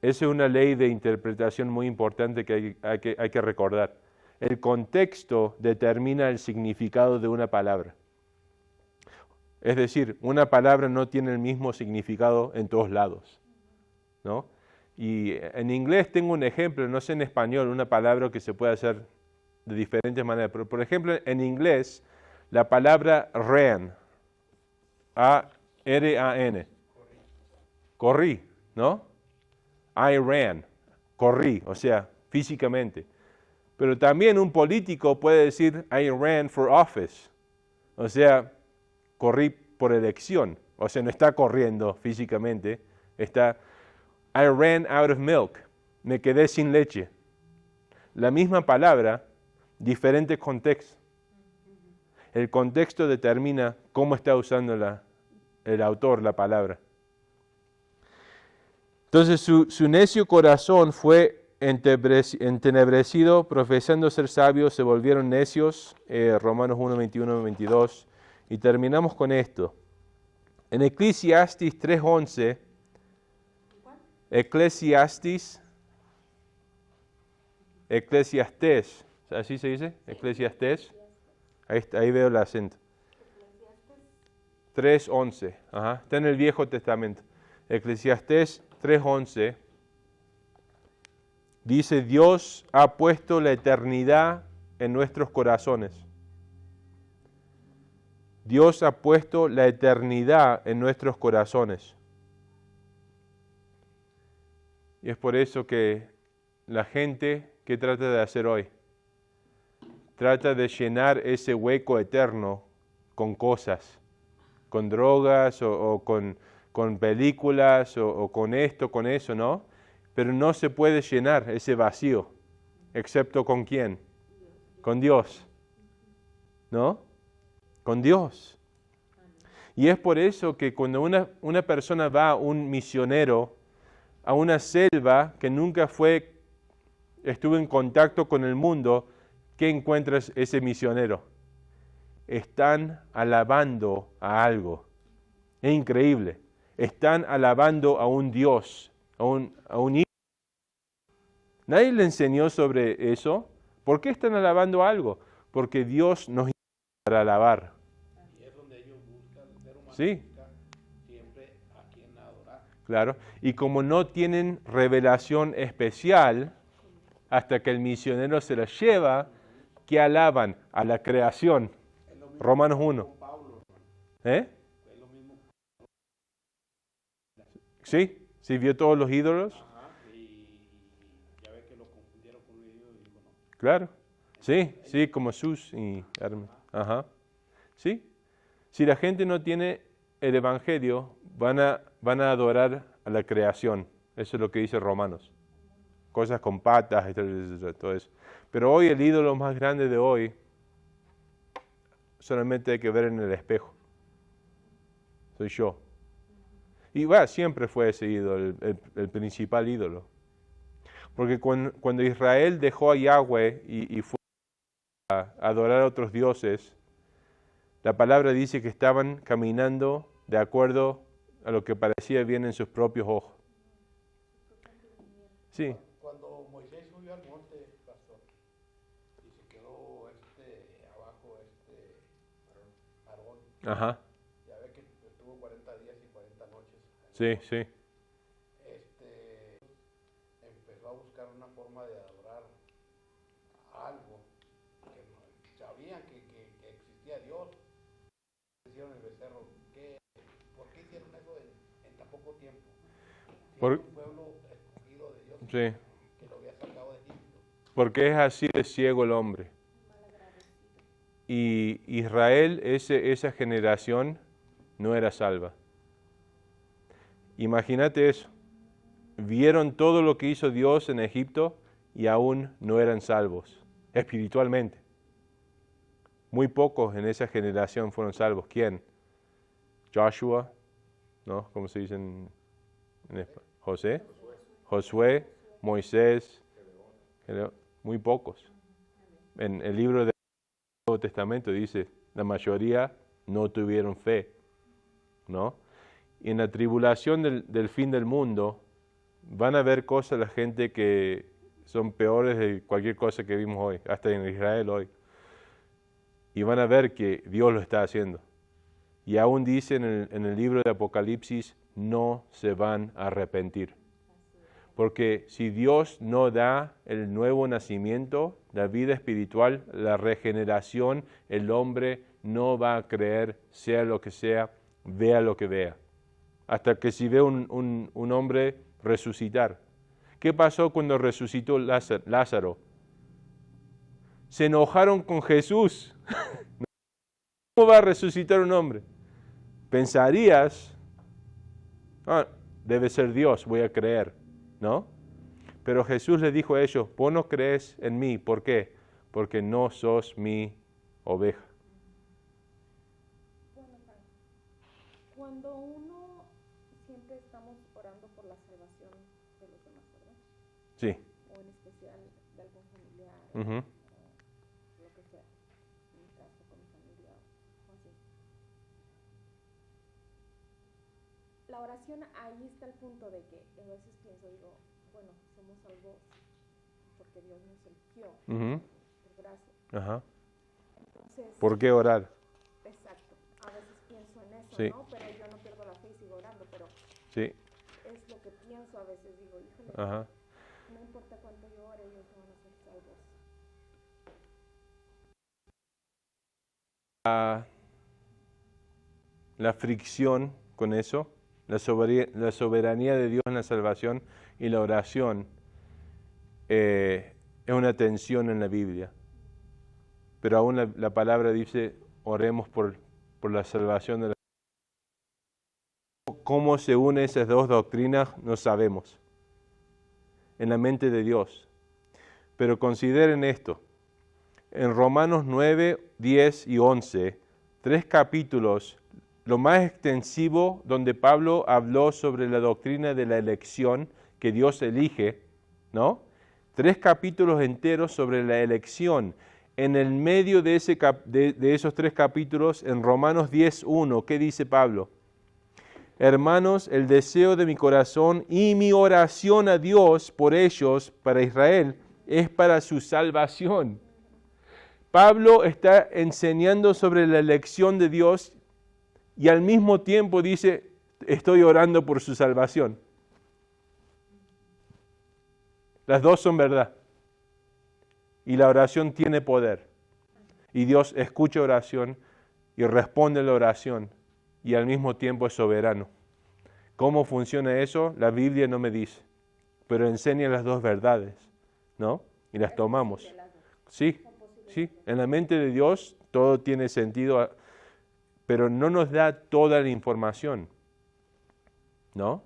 Esa es una ley de interpretación muy importante que hay que recordar. El contexto determina el significado de una palabra. Es decir, una palabra no tiene el mismo significado en todos lados, ¿no? Y en inglés tengo un ejemplo, no sé en español, una palabra que se puede hacer de diferentes maneras. Pero, por ejemplo, en inglés, la palabra ran, A-R-A-N, corrí, ¿no? I ran, corrí, o sea, físicamente. Pero también un político puede decir, I ran for office, o sea, corrí por elección. O sea, no está corriendo físicamente, está, I ran out of milk, me quedé sin leche. La misma palabra, diferente contexto. El contexto determina cómo está usando el autor la palabra. Entonces su necio corazón fue entenebrecido, profesando ser sabios, se volvieron necios, Romanos 1, 21, 22. Y terminamos con esto. En Eclesiastes 3:11, Eclesiastes, ¿así se dice? Eclesiastes. Ahí veo el acento. 3:11, está en el Viejo Testamento. Eclesiastés 3:11 dice, Dios ha puesto la eternidad en nuestros corazones. Dios ha puesto la eternidad en nuestros corazones. Y es por eso que la gente, ¿qué trata de hacer hoy? Trata de llenar ese hueco eterno con cosas, con drogas o con películas o con esto, con eso, ¿no? Pero no se puede llenar ese vacío, excepto ¿con quién? Con Dios, ¿no? Con Dios. Y es por eso que cuando una persona va, un misionero, a una selva que nunca estuvo en contacto con el mundo, ¿qué encuentras ese misionero? Están alabando a algo. Es increíble. Están alabando a un Dios, a un hijo. Nadie le enseñó sobre eso. ¿Por qué están alabando algo? Porque Dios nos hizo para alabar. Y es donde ellos buscan, el ser humano Sí. busca siempre a quien adorar. Claro. Y como no tienen revelación especial, hasta que el misionero se la lleva, ¿qué alaban? A la creación. Es lo mismo Romanos 1. con Pablo, ¿Eh? es lo mismo. ¿Sí? ¿Sí vio todos los ídolos? Ajá, y ya ve que lo confundieron con un ídolo y dijo no. Claro. Sí, sí, como Sus y Hermes. Ajá. ¿Sí? Si la gente no tiene el Evangelio, van a adorar a la creación. Eso es lo que dice Romanos. Cosas con patas y todo eso. Pero hoy el ídolo más grande de hoy solamente hay que ver en el espejo. Soy yo. Y siempre fue ese ídolo, el principal ídolo. Porque cuando Israel dejó a Yahweh y fue a adorar a otros dioses, la palabra dice que estaban caminando de acuerdo a lo que parecía bien en sus propios ojos. Sí. Cuando Moisés subió al monte, pastor, y se quedó abajo Aarón, Ajá. ya ve que estuvo 40 días y 40 noches. Sí, sí. Empezó a buscar una forma de adorar algo que no, sabían que existía Dios. Hicieron el becerro. ¿Por qué hicieron eso en tan poco tiempo? Un pueblo escogido de Dios, Sí. que lo había sacado de Egipto. Porque es así de ciego el hombre. Y Israel, esa generación, no era salva. Imagínate eso. Vieron todo lo que hizo Dios en Egipto y aún no eran salvos, espiritualmente. Muy pocos en esa generación fueron salvos. ¿Quién? Joshua, ¿no? ¿Cómo se dice en español? José, Josué, Moisés, muy pocos. En el libro del Nuevo Testamento dice, la mayoría no tuvieron fe, ¿no? Y en la tribulación del fin del mundo, van a ver cosas la gente que son peores de cualquier cosa que vimos hoy, hasta en Israel hoy. Y van a ver que Dios lo está haciendo. Y aún dice en el libro de Apocalipsis, no se van a arrepentir. Porque si Dios no da el nuevo nacimiento, la vida espiritual, la regeneración, el hombre no va a creer, sea lo que sea, vea lo que vea. Hasta que si ve un hombre resucitar. ¿Qué pasó cuando resucitó Lázaro? Se enojaron con Jesús. ¿Cómo va a resucitar un hombre? Pensarías, debe ser Dios, voy a creer, ¿no? Pero Jesús le dijo a ellos, vos no crees en mí, ¿por qué? Porque no sos mi oveja. Bueno, cuando uno siempre estamos orando por la salvación de los demás, ¿verdad? Sí. O en especial de algún familiar, Uh-huh. o lo que sea, en mi caso con mi familia o así. La oración, ahí está el punto de que a veces pienso, digo, bueno, somos salvos porque Dios nos eligió, Uh-huh. por gracia. Ajá. Entonces, ¿Por qué orar? exacto, a veces pienso en eso, Sí. ¿no? Pero yo no pierdo la fe y sigo orando, pero Sí. es lo que pienso a veces, digo, híjole, Ajá. no importa cuánto yo ore, ellos no van a ser salvos. La fricción con eso, la soberanía de Dios en la salvación y la oración es una tensión en la Biblia. Pero aún la palabra dice, oremos por la salvación de la... ¿Cómo se unen esas dos doctrinas? No sabemos. En la mente de Dios. Pero consideren esto. En Romanos 9, 10 y 11, 3 capítulos, lo más extensivo donde Pablo habló sobre la doctrina de la elección que Dios elige, ¿no? 3 capítulos enteros sobre la elección. En el medio de esos 3 capítulos, en Romanos 10, 1, ¿qué dice Pablo? Hermanos, el deseo de mi corazón y mi oración a Dios por ellos, para Israel, es para su salvación. Pablo está enseñando sobre la elección de Dios y al mismo tiempo dice, estoy orando por su salvación. Las dos son verdad. Y la oración tiene poder. Y Dios escucha oración y responde a la oración y al mismo tiempo es soberano. ¿Cómo funciona eso? La Biblia no me dice, pero enseña las dos verdades, ¿no? Y las tomamos. Sí, sí, en la mente de Dios todo tiene sentido, pero no nos da toda la información, ¿no?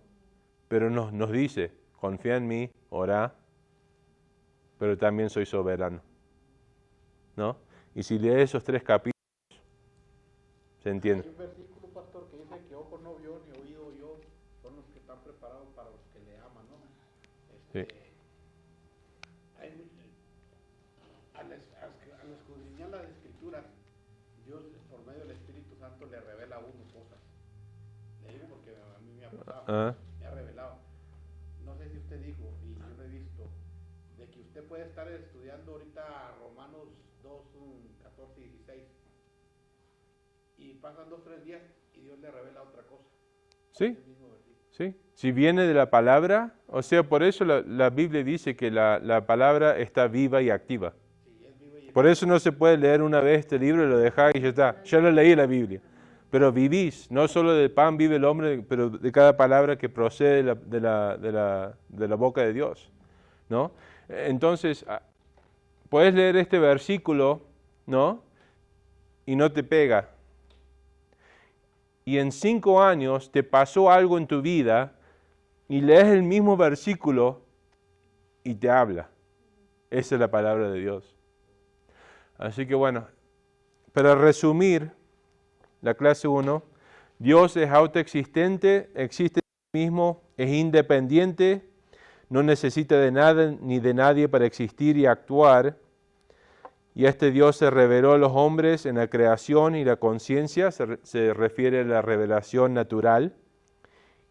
Pero nos dice, confía en mí, orá, pero también soy soberano, ¿no? Y si lees esos 3 capítulos, ¿Se entiende? Hay un versículo, pastor, que dice que ojo no vio ni oído oyó, son los que están preparados para los que le aman, ¿no? Sí. Hay al escudriñar las escrituras, Dios por medio del Espíritu Santo le revela a uno cosas. Le digo porque a mí me ha pasado, me ha revelado. No sé si usted dijo, y yo lo he visto, de que usted puede estar estudiando ahorita Romanos 2, 14 y 16, y pasan 2, 3 días y Dios le revela otra cosa. Sí, sí. Si viene de la palabra, o sea, por eso la Biblia dice que la palabra está viva y activa. Sí, es vivo y Por eso no se puede leer una vez este libro y lo dejar y ya está. Ya lo leí la Biblia. Pero vivís, no solo del pan vive el hombre, pero de cada palabra que procede de la boca de Dios, ¿no? Entonces, puedes leer este versículo, ¿no? Y no te pega. Y en 5 años te pasó algo en tu vida y lees el mismo versículo y te habla. Esa es la palabra de Dios. Así que bueno, para resumir la clase 1, Dios es autoexistente, existe en sí mismo, es independiente, no necesita de nada ni de nadie para existir y actuar. Y este Dios se reveló a los hombres en la creación y la conciencia, se refiere a la revelación natural.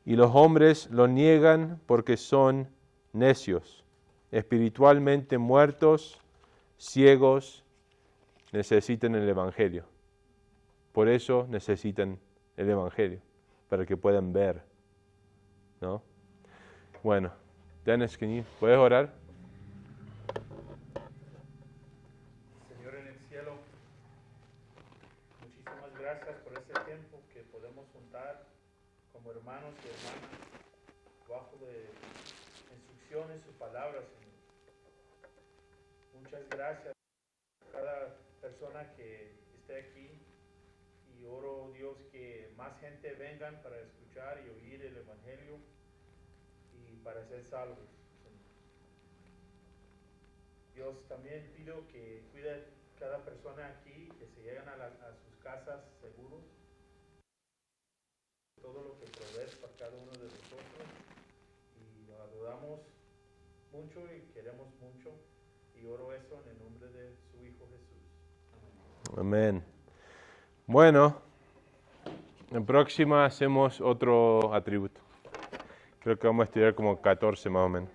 Y los hombres lo niegan porque son necios, espiritualmente muertos, ciegos, necesitan el Evangelio. Por eso necesitan el Evangelio, para que puedan ver, ¿no? Bueno, Dennis, ¿puedes orar? Señor en el cielo, muchísimas gracias por este tiempo que podemos juntar como hermanos y hermanas bajo de instrucciones y palabras, Señor. Muchas gracias a cada persona que esté aquí y oro, Dios, que más gente vengan para escuchar y oír el Evangelio y para ser salvos, Señor. Dios, también pido que cuide cada persona aquí, que se lleguen a sus casas seguros. Todo lo que provees para cada uno de nosotros. Y lo adoramos mucho y queremos mucho. Y oro eso en el nombre de su Hijo Jesús. Amén. Bueno, en próxima hacemos otro atributo. Creo que vamos a estudiar como 14 más o menos.